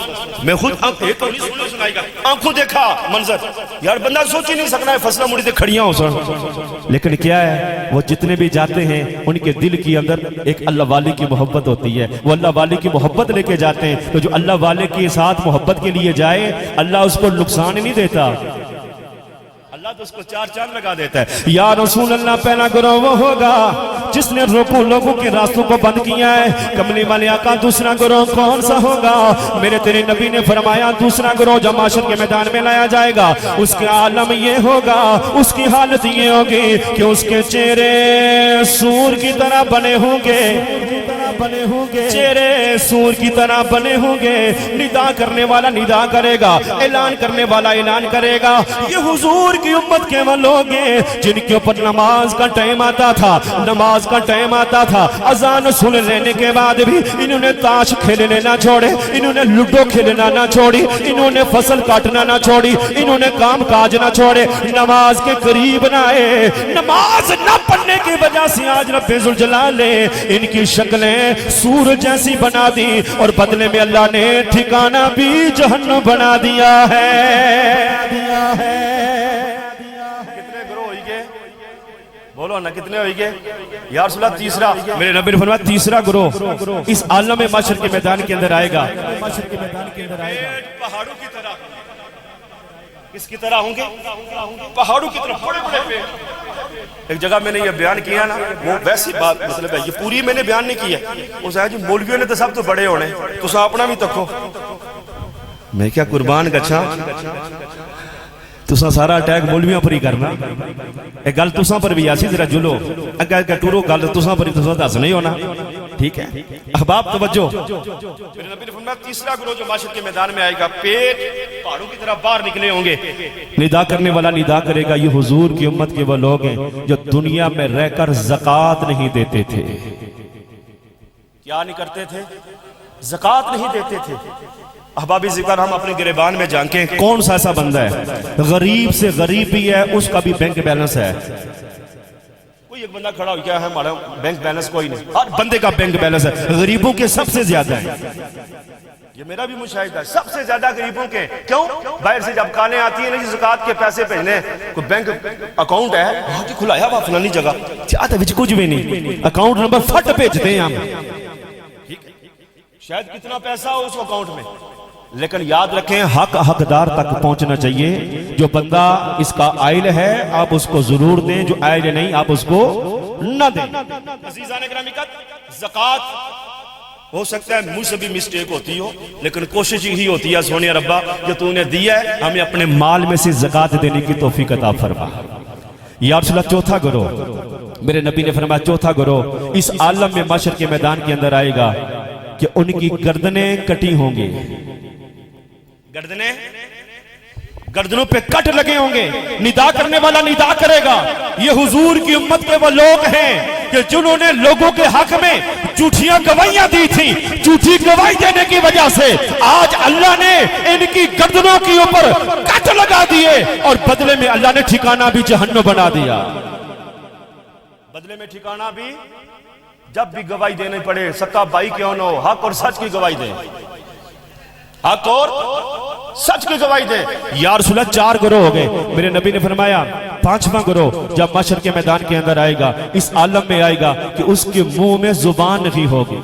B: میں خود ایک تو نہیں سنو سنائی گا، آنکھوں دیکھا منظر، یار بندہ سوچی نہیں سکنا ہے فصلہ موڑی تے کھڑیاں ہو سن۔
A: لیکن کیا ہے، وہ جتنے بھی جاتے ہیں ان کے دل کی اندر ایک اللہ والے کی محبت ہوتی ہے، وہ اللہ والے کی محبت لے کے جاتے ہیں۔ تو جو اللہ والے کے ساتھ محبت کے لیے جائے اللہ اس کو نقصان نہیں دیتا،
B: اللہ تو اس کو 4 چاند لگا دیتا ہے۔
A: یا رسول اللہ پہلا گروہ وہ ہوگا جس نے لوگوں کے راستوں کو بند کیا ہے۔ کملی والے آقا دوسرا گروہ کون سا ہوگا؟ میرے تیرے نبی نے فرمایا دوسرا گروہ جب معاشر کے میدان میں لایا جائے گا اس کے عالم یہ ہوگا، اس کی حالت یہ ہوگی کہ اس کے چہرے سور کی طرح بنے ہوں گے، چہرے سور کی طرح بنے ہوں گے۔ ندا کرنے والا ندا کرے گا، اعلان کرنے والا اعلان کرے گا۔ یہ حضور کی امت کے وہ لوگ ہیں جن کے اوپر نماز کا ٹائم آتا تھا، نماز کا ٹائم آتا تھا، اذان سن لینے کے بعد بھی انہوں نے تاش کھیلنے نہ چھوڑے، انہوں نے لڈو کھیلنا نہ چھوڑی، انہوں نے فصل کاٹنا نہ چھوڑی، انہوں نے کام کاج نہ چھوڑے، نماز کے قریب نہ آئے۔ نماز نہ پڑھنے کی وجہ سے آج رب ذوالجلال نے ان کی شکلیں سور جیسی بنا دی اور بدلے میں اللہ نے ٹھکانہ بھی جہنم بنا دیا ہے۔
B: بولو نا کتنے ہوئی گے؟ یا رسول اللہ تیسرا،
A: میرے نبی نے فرمایا تیسرا گروہ اس عالم معاشر کے میدان کے اندر آئے گا۔
B: پہاڑوں کی طرح، کس کی طرح ہوں گے؟ پہاڑوں کی طرح بڑے بڑے پیڑ۔ ایک جگہ میں نے یہ بیان کیا نا، وہ ویسی بات مطلب ہے، یہ پوری میں نے بیان نہیں کی ہے۔ اس ہے جی مولویوں نے تو سب تو بڑے ہونے، تو سا اپنا بھی تکو۔ میں کیا قربان گچھا،
A: تساں سارا اٹیک مولویاں پر ہی کرنا، ایک گل تساں پر بھی آسی ذرا جلو، اگر ٹورو گل تساں پر ہی تساں دس نہیں ہونا، ٹھیک ہے؟ احباب توجہ،
B: میرے نبی نے فرمایا تیسرا گروہ جو معاشر کے میدان میں آئے گا پیٹ پہاڑوں کی طرح باہر نکلے ہوں گے۔
A: ندا کرنے والا ندا کرے گا، یہ حضور کی امت کے وہ لوگ ہیں جو دنیا میں رہ کر زکوٰۃ نہیں دیتے تھے۔
B: کیا نہیں کرتے تھے؟ زکوٰۃ نہیں دیتے تھے۔ احباب ذکر ہم اپنے گریبان میں جھانکیں،
A: کون سا ایسا بندہ ہے غریب سے غریب بھی ہے اس کا بھی بینک بیلنس ہے؟
B: کوئی ایک بندہ کھڑا ہو گیا ہے ہمارا بینک بیلنس کوئی نہیں،
A: ہر بندے کا بینک بیلنس ہے، غریبوں کے سب سے زیادہ ہے۔
B: یہ میرا بھی مشاہدہ ہے، سب سے زیادہ غریبوں کے۔ کیوں؟ باہر سے جب کالیں آتی ہیں نا زکوٰۃ کے پیسے بھیجنے، کوئی بینک اکاؤنٹ ہے وہاں کی کھلایا ہوا فلانی جگہ،
A: چاہتا وچ کچھ بھی نہیں، اکاؤنٹ نمبر فٹ بھیجتے ہیں ہم،
B: شاید کتنا پیسہ ہو اس اکاؤنٹ میں،
A: لیکن یاد رکھیں حق حقدار تک پہنچنا چاہیے۔ جو بندہ اس کا عائل ہے آپ اس کو ضرور دیں، جو عائل نہیں آپ اس کو نہ دیں۔
B: عزیزان گرامی کا زکوٰۃ ہو سکتا ہے مجھ سے بھی مسٹیک ہوتی ہو، لیکن کوشش ہی ہوتی ہے سونے ربا جو تو نے دیا ہے
A: ہمیں اپنے مال میں سے زکوٰۃ دینے کی توفیق عطا فرما۔ یا رسول اللہ چوتھا گروہ، میرے نبی نے فرمایا چوتھا گروہ اس عالم میں معاشر کے میدان کے اندر آئے گا کہ ان کی گردنیں کٹی ہوں گی،
B: گردنوں پہ کٹ لگے ہوں گے۔ ندا کرنے والا ندا کرے گا، یہ حضور کی امت کے وہ لوگ ہیں کہ جنہوں نے لوگوں کے حق میں جھوٹیاں گواہیاں دی تھی، جھوٹی گواہی دینے کی وجہ سے آج اللہ نے ان کی گردنوں کے اوپر کٹ لگا دیے اور بدلے میں اللہ نے ٹھکانہ بھی جہنم بنا دیا۔ بدلے میں ٹھکانہ بھی، جب بھی گواہی دینے پڑے سکا بھائی کیوں نہ ہو، حق اور سچ کی گواہی دیں، حق اور سچ کی گواہی دے۔
A: یا رسول اللہ 4 گروہ ہو گئے، میرے نبی نے فرمایا 5واں گروہ جب معاشر کے میدان کے اندر آئے گا اس عالم میں آئے گا کہ اس کے منہ میں زبان نہیں ہوگی۔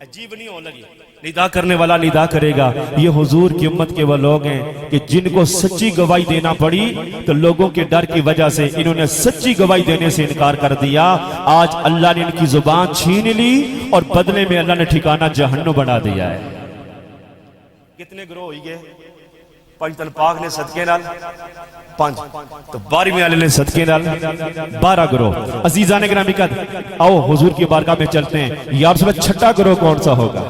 B: عجیب نہیں ہونے لگی،
A: ندا کرنے والا ندا کرے گا. یہ حضور کی امت کے وہ لوگ ہیں کہ جن کو سچی گواہی دینا پڑی تو لوگوں کے ڈر کی وجہ سے انہوں نے سچی گواہی دینے سے انکار کر دیا. آج اللہ نے ان کی زبان چھین لی اور بدلے میں اللہ نے ٹھکانہ جہنم بنا دیا ہے. کتنے گروہ ہوئی گئے؟ پنج تن پاک نے صدقے نال 5 تو 12ویں والے نے صدقے نال 12 گروہ. عزیزان گرامی قدر آؤ حضور کی بارگاہ میں چلتے ہیں. یہ آپ سے چھٹا گروہ کون سا ہوگا؟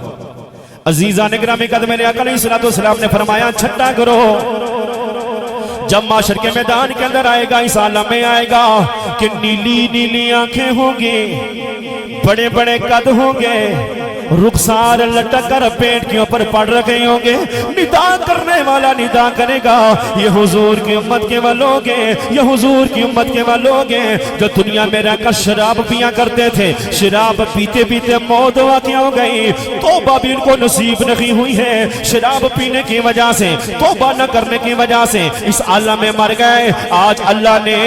A: عزیزان گرامی قدر میرے آقا علیہ السلام نے فرمایا چھٹا گروہ جب معاشر کے میدان کے اندر آئے گا اس عالم میں آئے گا کہ نیلی نیلی آنکھیں ہوں گی, بڑے بڑے قد ہوں گے, رخسار لٹک کر پیٹ کے اوپر پڑ رکھے ہوں گے. ندا کرنے والا ندا کرے گا یہ حضور کی امت کے وہ لوگ ہیں, یہ حضور کی امت کے وہ لوگ ہیں جو دنیا میں رہ کر شراب پیا کرتے تھے. شراب پیتے پیتے موت واقع ہو گئی, توبہ بھی ان کو نصیب نہیں ہوئی ہے. شراب پینے کی وجہ سے, توبہ نہ کرنے کی وجہ سے اس عالم میں مر گئے. آج اللہ نے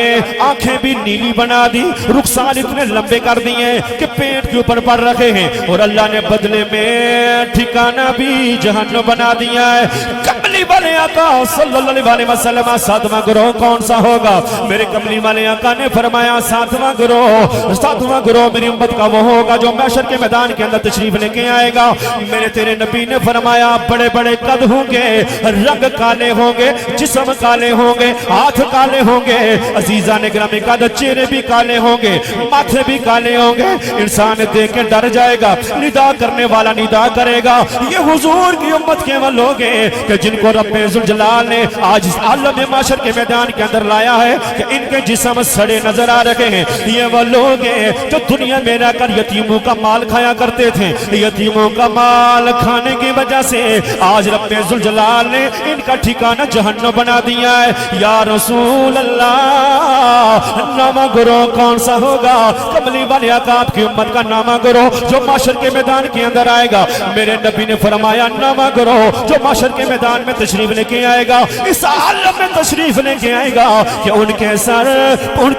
A: آنکھیں بھی نیلی بنا دی, رخسار اتنے لمبے کر دیے کہ پیٹ کے اوپر پڑ رکھے ہیں, اور اللہ نے بدلے میں ٹھکانہ بھی جہنم بنا دیا ہے. کملی والے آقا صلی اللہ علیہ وسلم 7واں گروہ کون سا ہوگا؟ میرے کملی والے آقا نے فرمایا 7واں گروہ میری امت کا وہ ہوگا جو محشر کے میدان کے اندر تشریف لے کے آئے گا. میرے تیرے نبی نے فرمایا بڑے بڑے قد ہوں گے, رنگ کالے ہوں گے, جسم کالے ہوں گے, ہاتھ کالے ہوں گے. عزیزان گرامی قدر چہرے بھی کالے ہوں گے, ماتھے بھی کالے ہوں گے. انسان دیکھ کے ڈر جائے گا. ندا کرنے والا ندا کرے گا. یہ حضور کی امت کے وہ لوگ ہیں کہ جن کو رب ذوالجلال نے آج اس عالم معاشر کے میدان کے اندر لایا ہے کہ ان کے جسم سڑے نظر آ رہے ہیں. یہ وہ لوگ ہیں جو دنیا میں رہ کر یتیموں کا مال کھایا کرتے تھے. یتیموں کا مال کھانے کی وجہ سے آج رب ذوالجلال نے ان کا ٹھکانہ جہنم بنا دیا ہے. یا رسول اللہ 9واں گروہ کون سا ہوگا؟ کملی والے آقا آپ کی امت کا 9واں گروہ جو معاشر کے میدان کے اندر آئے گا. میرے نبی نے فرمایا 9واں گروہ جو معاشر کے میدان میں تشریف لے کے آئے گا, اس عالم میں تشریف لے کے آئے گا کہ ان کے سر ان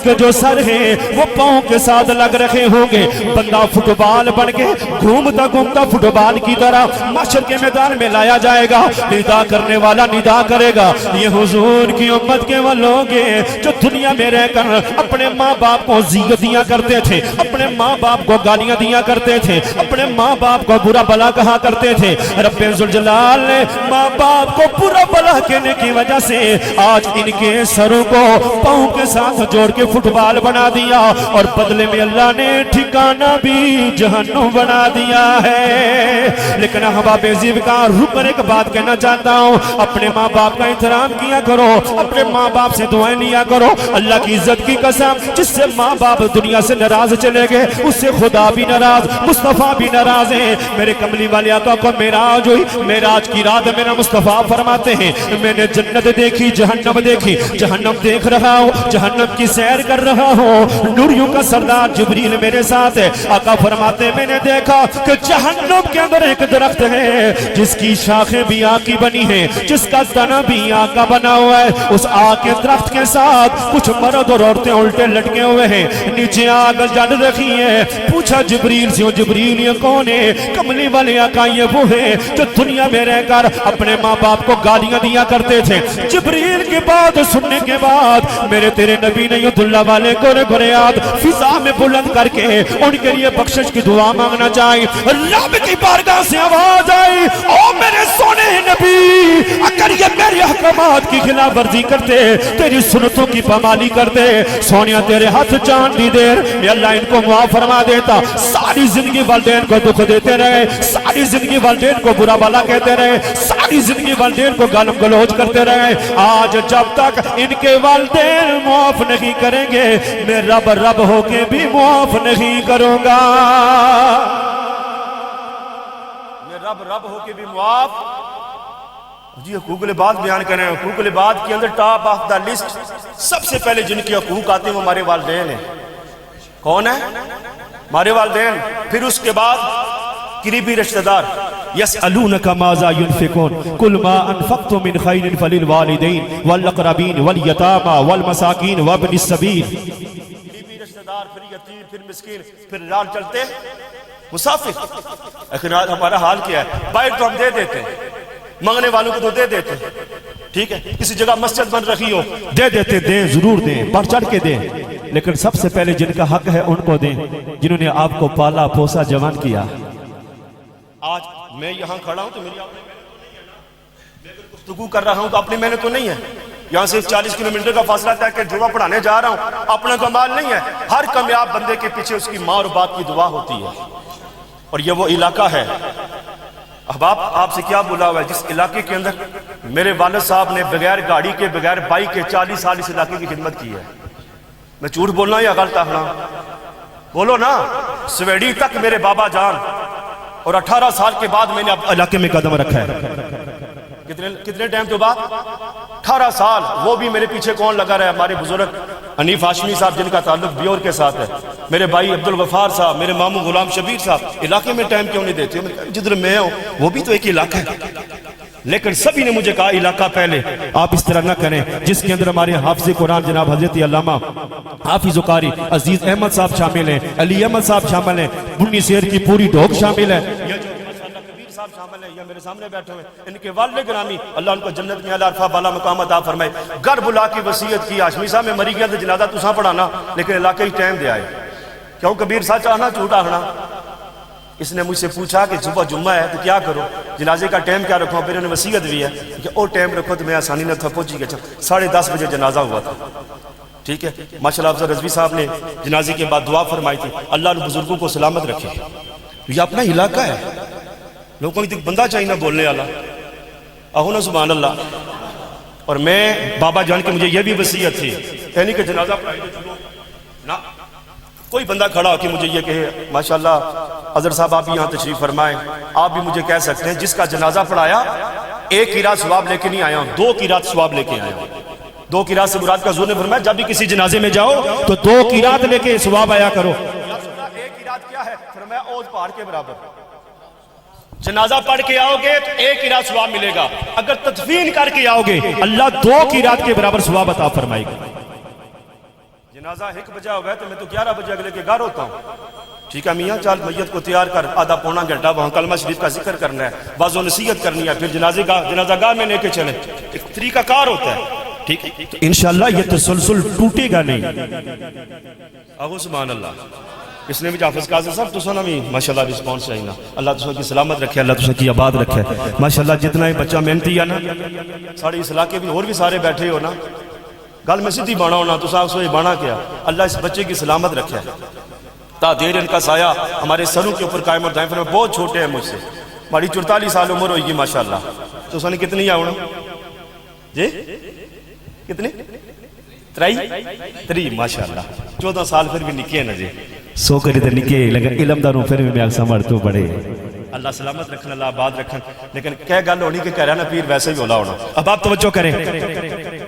A: کے جو سر ہیں وہ پاؤں کے ساتھ لگ رکھے ہوں گے. بندہ فٹ بال بن کے گھومتا گھومتا فٹ بال کی طرح معاشر کے میدان میں لایا جائے گا. ندا کرنے والا ندا کرے گا. یہ حضور کی امت کے وہ لوگ ہیں جو دنیا میں رہ کر اپنے ماں باپ کو اذیت دیا کرتے تھے, اپنے ماں باپ کو گالیاں دیا کرتے تھے, اپنے ماں باپ کو برا بلا کہا کرتے تھے. رب ذوالجلال نے ماں باپ کو برا بلا کہنے کی وجہ سے آج ان کے سروں کو پاؤں کے ساتھ جوڑ کے فٹ بال بنا دیا, اور بدلے میں اللہ نے ٹھکانہ بھی جہنم بنا دیا ہے. لیکن احباب عزیز کا رک کر ایک بات کہنا چاہتا ہوں, اپنے ماں باپ کا احترام کیا کرو, اپنے ماں باپ سے دعائیں لیا کرو. اللہ کی عزت کی قسم جس سے ماں باپ دنیا سے ناراض چلے گئے اس سے خدا بھی ناراض, مصطفیٰ بھی ناراض ہیں. میرے کملی والے آقا کو معراج ہوئی, معراج کی رات میرا مصطفیٰ فرماتے ہیں میں نے جنت دیکھی, جہنم دیکھی, جہنم دیکھ رہا ہوں, جہنم کی سیر کر رہا ہوں. نوریوں کا سردار جبریل میرے ساتھ ہے. آقا فرماتے میں نے دیکھا کہ جہنم کے اندر ایک درخت ہے جس کی شاخیں بھی آگ کی بنی ہیں, جس کا تنا بھی آگ کا بنا ہوا ہے. اس آگ کے درخت کے ساتھ کچھ مرد اور عورتیں الٹے لٹکے ہوئے ہیں, نیچے آگ جل رکھی ہے. پوچھا جبریل سے, جبریل یہ کون ہے؟ کملی والے آقا یہ وہ ہے جو دنیا میں رہ کر اپنے ماں باپ کو گالیاں دیا کرتے تھے. جبریل کی بات سننے کے بعد میرے تیرے نبی نے اللہ والے گورے گورے ہاتھ فضا میں بلند کر کے ان کے لیے بخشش کی دعا مانگنا چاہیے. رب کی بارگاہ سے آواز آئی, او میرے سونے نبی, اگر یہ میرے احکامات کی خلاف ورزی کرتے, تیری سنتوں کی پامالی کرتے, سونیا تیرے ہاتھ چاند دی دیر یا اللہ ان کو معاف فرما دیتا. ساری زندگی والدین کو دکھ دیتے رہے, ساری زندگی والدین کو برا بلا کہتے رہے, ساری زندگی والدین کو گالم گلوچ کرتے رہے. آج جب تک ان کے والدین معاف نہیں کریں گے میں رب ہو کے بھی معاف نہیں کروں گا. میں رب ہو کے بھی معاف. جی حقوق العباد بیان کریں. حقوق العباد کے اندر ٹاپ آف دا لسٹ سب سے پہلے جن کے حقوق آتے ہیں وہ ہمارے والدین ہیں. کون ہے؟ ہمارے والدین. پھر اس کے بعد قریبی رشتہ دار.
B: يسألونك ماذا ينفقون قل ما انفقتم من خير فللوالدين والاقربين واليتامى والمساكين وابن السبيل.
A: قریبی رشتہ دار, پھر یتیم, پھر مسکین, پھر لال چلتے
B: مسافر. لیکن آج ہمارا حال کیا ہے؟ بائٹ تو ہم دے دیتے ہیں, مانگنے والوں کو تو دے دیتے ہیں, ٹھیک ہے, کسی جگہ مسجد بن رہی ہو
A: دے دیتے, دیں ضرور دیں, بڑھ چڑھ کے دیں, لیکن سب سے پہلے جن کا حق ہے ان کو دیں, جنہوں نے آپ کو پالا پوسا جوان کیا.
B: آج میں یہاں کھڑا ہوں تو میری اپنی محنت تو نہیں ہے نا, میں اگر گفتگو کر رہا ہوں تو اپنی محنت تو نہیں ہے. یہاں سے 40 کلومیٹر کا فاصلہ طے کہ دعا پڑھانے جا رہا ہوں, اپنا کمال نہیں ہے. ہر کامیاب بندے کے پیچھے اس کی ماں اور باپ کی دعا ہوتی ہے, اور یہ وہ علاقہ ہے. احباب آپ سے کیا بولا ہوا ہے, جس علاقے کے اندر میرے والد صاحب نے بغیر گاڑی کے بغیر بائک کے 40 سال اس علاقے کی خدمت کی ہے. میں جھوٹ بولنا یا غلط آخنا؟ بولو نا. سویڈی تک میرے بابا جان, اور 18 سال کے بعد میں نے اب علاقے میں قدم رکھا ہے. کتنے ٹائم کے بعد؟ 18 سال. وہ بھی میرے پیچھے کون لگا رہا ہے؟ ہمارے بزرگ حنیف ہاشمی صاحب, جن کا تعلق بیور کے ساتھ ہے, میرے بھائی عبدالغفار صاحب, میرے ماموں غلام شبیر صاحب. علاقے میں ٹائم کیوں نہیں دیتے؟ جدھر میں ہوں وہ بھی تو ایک علاقہ ہے. لیکن سبھی نے مجھے کہا علاقہ پہلے. آپ اس طرح نہ کریں, جس کے اندر ہمارے حافظ قرآن جناب حضرت علامہ حافظ قاری عزیز احمد صاحب شامل ہیں, علی احمد صاحب شامل ہیں, بنی سیر کی پوری ڈھوک شامل ہے, صاحب شامل ہیں, یا میرے سامنے بیٹھے ہوئے. ان کے والد گرامی اللہ ان کو جنت میں اعلیٰ عرفہ بالا مقام عطا فرمائے. گھر بلا کی وصیت کی, ہاشمی صاحب میں مری گیا تو جنازہ تساں پڑھانا, لیکن علاقے ہی ٹائم دے آئے. کیوں کبیر سچ آنا جھوٹ آخنا؟ اس نے مجھ سے پوچھا کہ صبح جمعہ ہے تو کیا کرو, جنازے کا ٹائم کیا رکھو؟ پھر انہوں نے وصیت بھی ہے کہ او ٹائم رکھو تو میں آسانی نہ تھا پہنچی گیا. 10:30 بجے جنازہ ہوا تھا, ٹھیک ہے. ماشاءاللہ افضل رضوی صاحب نے جنازے کے بعد دعا فرمائی تھی, اللہ نے بزرگوں کو سلامت رکھے. یہ اپنا علاقہ ہے, لوگوں کی بندہ چاہیے نہ بولنے والا. اہو نا سبحان اللہ. اور میں بابا جان کے مجھے یہ بھی وصیت تھی, یعنی کہ جنازہ پڑھائی تو چلو نہ کوئی بندہ کھڑا ہو کہ مجھے یہ کہے ماشاءاللہ حضرت صاحب آپ بھی یہاں تشریف فرمائیں, آپ بھی مجھے کہہ سکتے ہیں جس کا جنازہ پڑھایا 1 قرات ثواب لے کے نہیں آیا ہوں, 2 قرات ثواب لے کے آیا ہوں. 2 قرات سے مراد کا حضور نے فرمایا جب بھی کسی جنازے میں جاؤ تو 2 قرات لے کے ثواب آیا کرو. 1 قرات کیا ہے؟ فرمایا اوز پہاڑ کے برابر. جنازہ پڑھ کے آؤ گے تو 1 قرات ثواب ملے گا, اگر تدفین کر کے آؤ گے اللہ 2 قرات کے برابر ثواب عطا فرمائے گا. جنازہ 1 بجے ہو گیا تو میں تو 11 بجے اگلے کے گھر ہوتا ہوں, ٹھیک ہے میاں, چل میت کو تیار کر, آدھا پونا گھنٹہ وہاں کلمہ شریف کا ذکر کرنا ہے, واعظ و نصیحت کرنی ہے, پھر جنازہ گاہ میں لے کے چلیں. ایک طریقہ کار ہوتا ہے, ٹھیک ہے.
A: تو انشاءاللہ یہ تسلسل ٹوٹے گا نہیں.
B: اہو سبحان اللہ. اس نے بھی حافظ قاضی صاحب تسا نا بھی ماشاءاللہ رسپانس چاہیے نا, اللہ تسا کی سلامت رکھے, اللہ تسا
A: کی آباد رکھے. ماشاءاللہ جتنا ہی بچہ محنتی ہے نا,
B: ساڑھے اس علاقے بھی اور بھی سارے بیٹھے ہو نا, گل میں سیدھی بانا ہونا, تو صاحب سوئی بانا کیا, اللہ اس بچے کی سلامت رکھے. تا دیر ان کا سایہ ہمارے سروں کے اوپر قائم اور دائم فرمائے. بہت چھوٹے ہیں مجھ سے, ہماری 44 سال عمر ہوئی گی ماشاءاللہ. تو سنی کتنی آؤنا جی, کتنی 3 ماشاءاللہ, 14 سال پھر بھی نکے نا جی,
A: سو کری تو نکے لیکن علم داروں پھر بھی سمجھ تو بڑے.
B: اللہ سلامت رکھنا, اللہ آباد رکھنا. لیکن کیا گل ہونی کہ کہہ رہا نا پیر ویسے ہی اولا ہونا.
A: اب آپ توجہ کریں,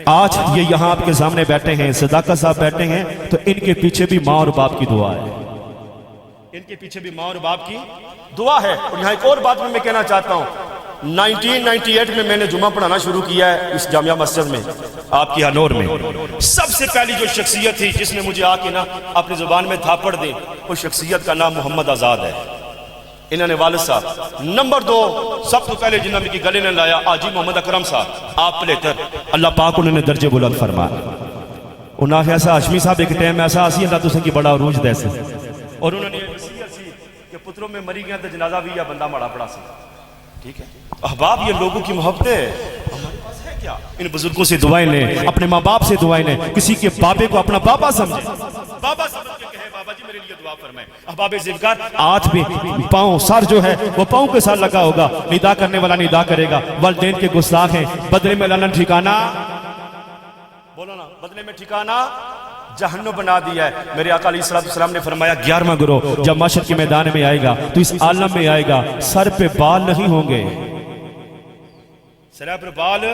A: آج یہ یہاں آپ کے سامنے بیٹھے ہیں, صداقت صاحب بیٹھے ہیں, تو ان کے پیچھے بھی ماں اور باپ کی دعا ہے.
B: ان کے پیچھے بھی ماں اور باپ کی دعا ہے. اور یہاں ایک اور بات میں کہنا چاہتا ہوں, 1998 میں نے جمعہ پڑھانا شروع کیا ہے اس جامعہ مسجد میں آپ کی ہنور میں. سب سے پہلی جو شخصیت تھی جس نے مجھے آ کے نا اپنی زبان میں تھاپڑ دے, وہ شخصیت کا نام محمد آزاد ہے. انہوں نے والد صاحب. نمبر 2 سب تو پہلے جنہوں نے کی گلے نے لایا آجی محمد اکرم صاحب, آپ پلیٹر,
A: اللہ پاک انہوں نے درجے بلند فرمایا. انہاں ایسا ہاشمی صاحب ایک ٹائم ایسا آسی اللہ تسیں کی بڑا عروج دے سے,
B: اور انہوں نے وصیت سی کہ پتروں میں مری گیا تو جنازہ بھی یا بندہ مڑا پڑا سی. ٹھیک ہے احباب, یہ لوگوں کی محبت ہے. ہمارے پاس ہے کیا؟
A: ان بزرگوں سے دعائیں لیں, اپنے ماں باپ سے دعائیں لیں. کسی کے بابے کو اپنا بابا سمجھے,
B: بابا سمجھ کے کہے بابا جی میرے لیے دعا فرمائیں. احباب ذکر
A: آج بھی پاؤں سر جو ہے وہ پاؤں کے ساتھ لگا ہوگا, ندا کرنے والا ندا کرے گا. والدین کے گستاخ ہیں, بدلے میں لانا ٹھکانہ,
B: بولو نا, بدلے میں ٹھکانہ جہنم بنا دیا ہے. میرے آقا علیہ السلام نے فرمایا
A: 11واں گروہ جب معاشر کے میدان میں آئے گا تو اس عالم میں آئے گا, سر پہ بال نہیں ہوں گے.
B: سرہ پر بال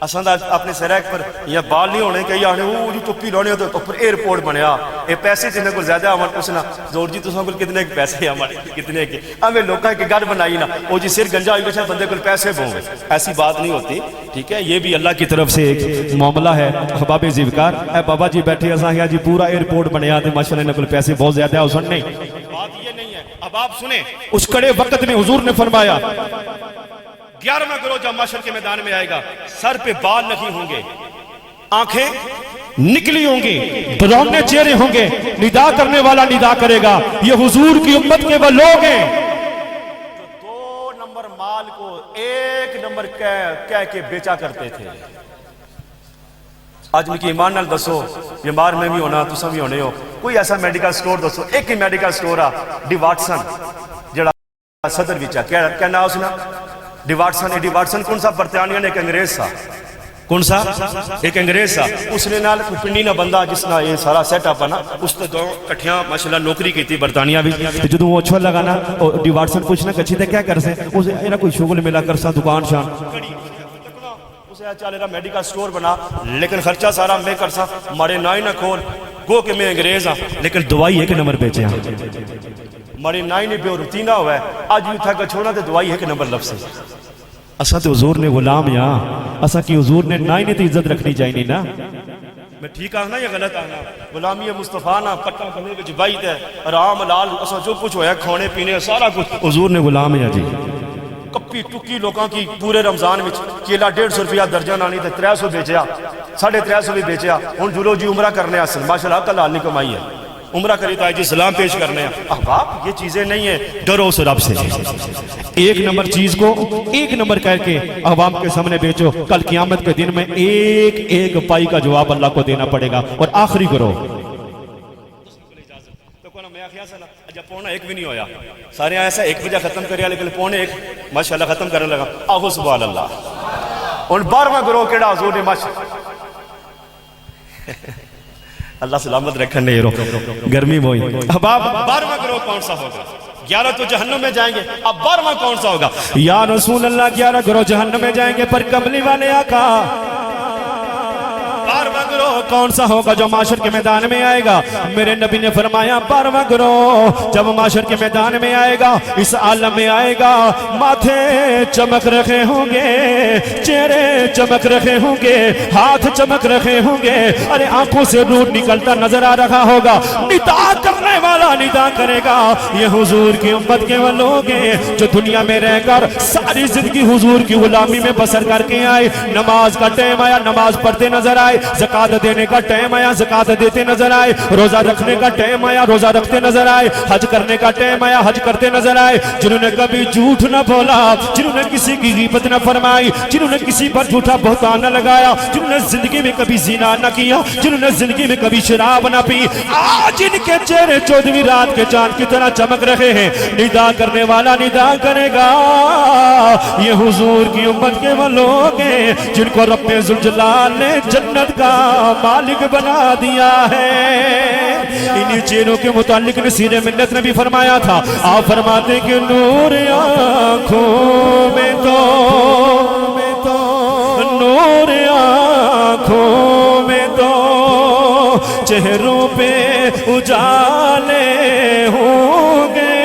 B: اساں دا اپنے سرہ پر یا بال نہیں ہونے کہ یا جی ٹوپی لانے تو اوپر ایئرپورٹ بنیا. اے پیسے جنہیں کو زیادہ آمان پوچھنا زور جی تساں کو کتنے پیسے آمان کتنے کے ہمیں لوگاں کے گھر بنائی نا, وہ جی سر گنجا ہوئی بچہ بندے کو پیسے بھوں گے, ایسی بات نہیں ہوتی. ٹھیک ہے, یہ بھی اللہ کی طرف سے ایک معاملہ ہے. احباب ذوقار, اے بابا جی بیٹھے اساں جی پورا ایئرپورٹ بنیا تے ماشاءاللہ انہاں کول پیسے بہت زیادہ ہو سن. نہیں, بات یہ نہیں ہے. اب اب آپ سنیں اس کڑے وقت میں حضور نے فرمایا 11واں گروہ جب محشر کے میدان میں آئے گا سر پہ بال نہیں ہوں گے آنکھیں نکلی ہوں گی ڈراؤنے چہرے ہوں گے ندا کرنے والا ندا کرے گا یہ حضور کی امت کے وہ لوگ ہیں جو 2 نمبر مال کو 1 نمبر کہہ کے بیچا کرتے تھے آج میں کی ایمان نال دسو بیمار میں بھی ہونا تساں بھی ہونے ہو کوئی ایسا میڈیکل سٹور دسو ایک ہی میڈیکل سٹور آ ڈی واٹسن جڑا صدر وچا کیا نام اس نے ڈی واٹسن کون سا برطانیہ نے ایک انگریز سا کون سا ایک انگریز سا اس نے نال پنڈی نہ بندہ جس نہ یہ سارا سیٹ اپ ہے نا اس تے دو کٹھیاں ماشاءاللہ نوکری کی تھی برطانیہ بھی جدوں وہ اچھا لگا نا ڈی واٹسن پوچھنا کچھ تے کیا کر سے اسے اینا کوئی شغل ملا کر سا دکان شان اسے چالے را میڈیکل سٹور بنا لیکن خرچہ سارا میں کر سا مارے نائی نہ کھول گو کہ میں انگریز ہاں لیکن دوائی ایک نمبر بیچے ہیں مارے نائی نے بے روتینہ ہوا ہے آج بھی تھا کہ چھوڑنا تے دوائی ایک نمبر لفظ ہے اسا تے حضور نے غلام یا اسا کی حضور نے نائی نے تے عزت رکھنی چاہیے نا میں ٹھیک آنا یا غلط آنا غلامی مصطفیٰ نا پٹا کنے وچ بائی تے آرام لال اسا جو کچھ ہویا کھانے پینے سارا کچھ حضور نے غلام یا جی کپی ٹکی لوکاں کی پورے رمضان وچ کیلا 150 روپیہ درجن آنی تے 300 بیچیا 350 بھی بیچیا ہن جلو جی عمرہ کرنے اصل ماشاءاللہ کل حال نہیں کمائی ہے عمرہ کری تو جی سلام پیش کرنے ہیں احباب یہ چیزیں نہیں ہیں ڈرو اس رب سے ایک نمبر چیز کو ایک نمبر کہہ کے عوام کے سامنے بیچو کل قیامت کے دن میں ایک پائی کا جواب اللہ کو دینا پڑے گا اور آخری کرو جب پونا 1 بھی نہیں ہویا سارے ایسا 1 بجے ختم کریا لیکن پونے 1 ماشاءاللہ ختم کرنے لگا آہو سبحان اللہ اور 12واں گروہ کیڑا حضور نے ماشاءاللہ اللہ سلامت رکھن نہیں رو گرمی موئی احباب 12واں گروہ کون سا ہوگا 11 تو جہنم میں جائیں گے اب 12واں کون سا ہوگا یا رسول اللہ 11 گروہ جہنم میں جائیں گے پر کملی والے آقا 12واں گروہ کون سا ہوگا جو معاشر کے میدان میں آئے گا میرے نبی نے فرمایا 12واں گروہ جب معاشر کے میدان میں آئے گا اس عالم میں آئے گا ماتھے چمک رکھے ہوں گے چہرے چمک رکھے ہوں گے ہاتھ چمک رکھے ہوں گے ارے آنکھوں سے نور نکلتا نظر آ رہا ہوگا ندا کرنے والا ندا کرے گا یہ حضور کی امت کے وہ لوگ ہیں جو دنیا میں رہ کر ساری زندگی حضور کی غلامی میں بسر کر کے آئے نماز کا ٹائم آیا نماز پڑھتے نظر آئے زکاة دینے کا ٹائم آیا زکاة دیتے نظر آئے روزہ رکھنے کا ٹائم آیا روزہ رکھتے نظر آئے حج کرنے کا ٹائم آیا حج کرتے نظر آئے جنہوں نے کبھی جھوٹ نہ بولا جنہوں نے کسی کی غیبت نہ فرمائی جنہوں نے کسی پر جھوٹا بہتان نہ لگایا جنہوں نے زندگی میں کبھی زنا نہ کیا جنہوں نے زندگی میں کبھی شراب نہ پی آج ان کے چہرے 14ویں رات کے چاند کی طرح چمک رہے ہیں ندا کرنے والا ندا کرے گا یہ حضور کی امت کے وہ لوگ ہیں جن کو رب ذوالجلال نے جنت کا مالک بنا دیا ہے انہی چیزوں کے متعلق نصیر منت نے بھی فرمایا تھا آپ فرماتے کہ نور آنکھوں میں تو نور آنکھوں میں تو چہروں پہ اجالے ہوں گے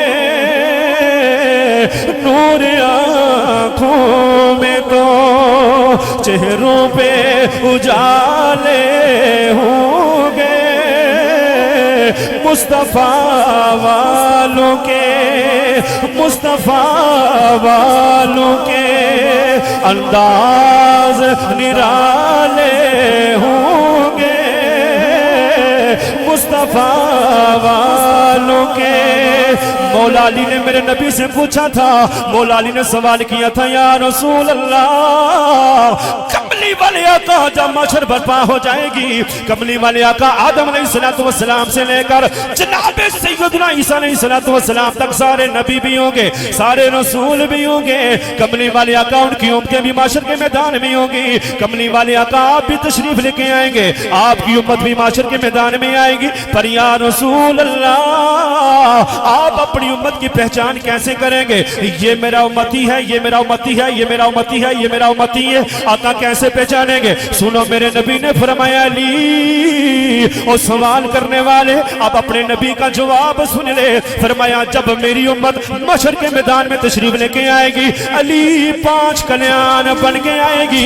B: نور آنکھوں میں تو چہروں پہ اجالے ہوں گے مصطفیٰ والوں کے انداز نرالے ہوں گے مصطفیٰ والوں کے مولا علی نے میرے نبی سے پوچھا تھا مولا علی نے سوال کیا تھا یا رسول اللہ کملی والے آقا جب محشر برپا ہو جائے گی کملی والے آقا آدم علیہ السلام سے لے کر جناب سیدنا عیسیٰ علیہ السلام تک سارے نبی بھی ہوں گے سارے رسول بھی ہوں گے کملی والے آقا ان کی امت بھی محشر کے میدان میں ہوں گی کملی والے آقا آپ بھی تشریف لے کے آئیں گے آپ کی امت بھی محشر کے میدان میں آئے گی پر یا رسول اللہ آپ اپنی امت کی پہچان کیسے کریں گے یہ میرا امتی ہے یہ میرا امتی ہے یہ میرا امتی ہے یہ میرا امتی ہے آقا کیسے پہچانیں گے سنو میرے نبی نے فرمایا علی اور سوال کرنے والے آپ اپنے نبی کا جواب سن لے فرمایا جب میری امت محشر کے میدان میں تشریف لے کے آئے گی علی 5 کلیان بن کے آئے گی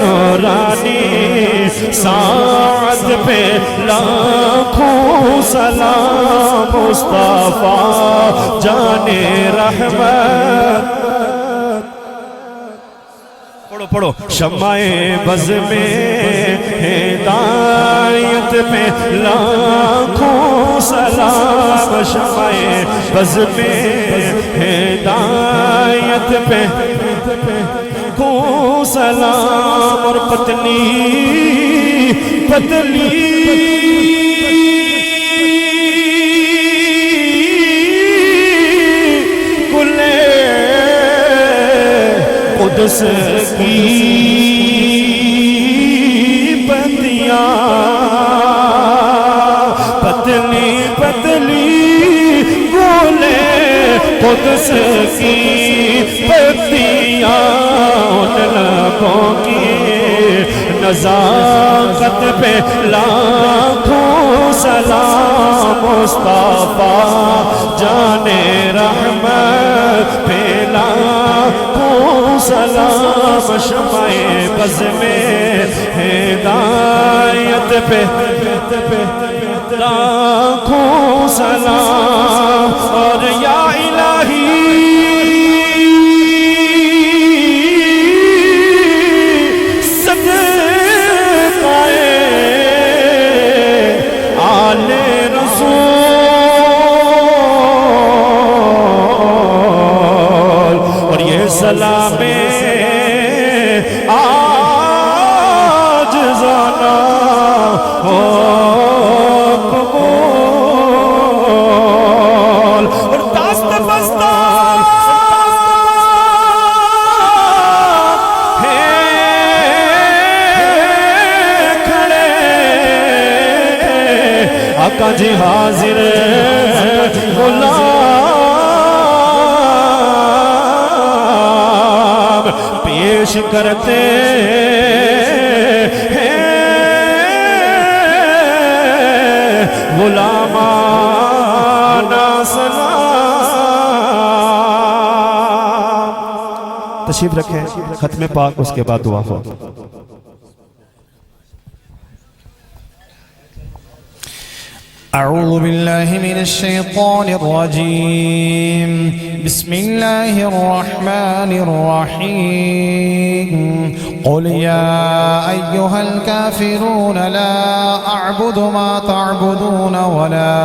B: نورانی سعد پہ لاکھوں سلام مصطفیٰ جان رحمت پڑھو پڑھو شمع بز میں ہدایت پہ لاکھوں سلام شمع بز میں ہدایت پہ کو سلام اور پتلی پتلی کلے قدس کی بندیاں پتلی پتلی بولے قدس کی پتیاں ان لبوں کی نزاکت پہ لاکھوں سلام مصطفیٰ جان رحمت پہ لاکھوں سلام شمع بز میں ہدایت پہ لاکھوں سلام اور یا الہی سلام آج زانا ہو قبول اور دست بستہ ہے کھڑے آقا جی حاضر پیش کرتے ہیں غلامانہ سلام تشریف رکھیں ختم پاک اس کے بعد دعا ہو
C: أعوذ بالله من الشيطان الرجيم بسم الله الرحمن الرحيم قل يا أيها الكافرون لا أعبد ما تعبدون ولا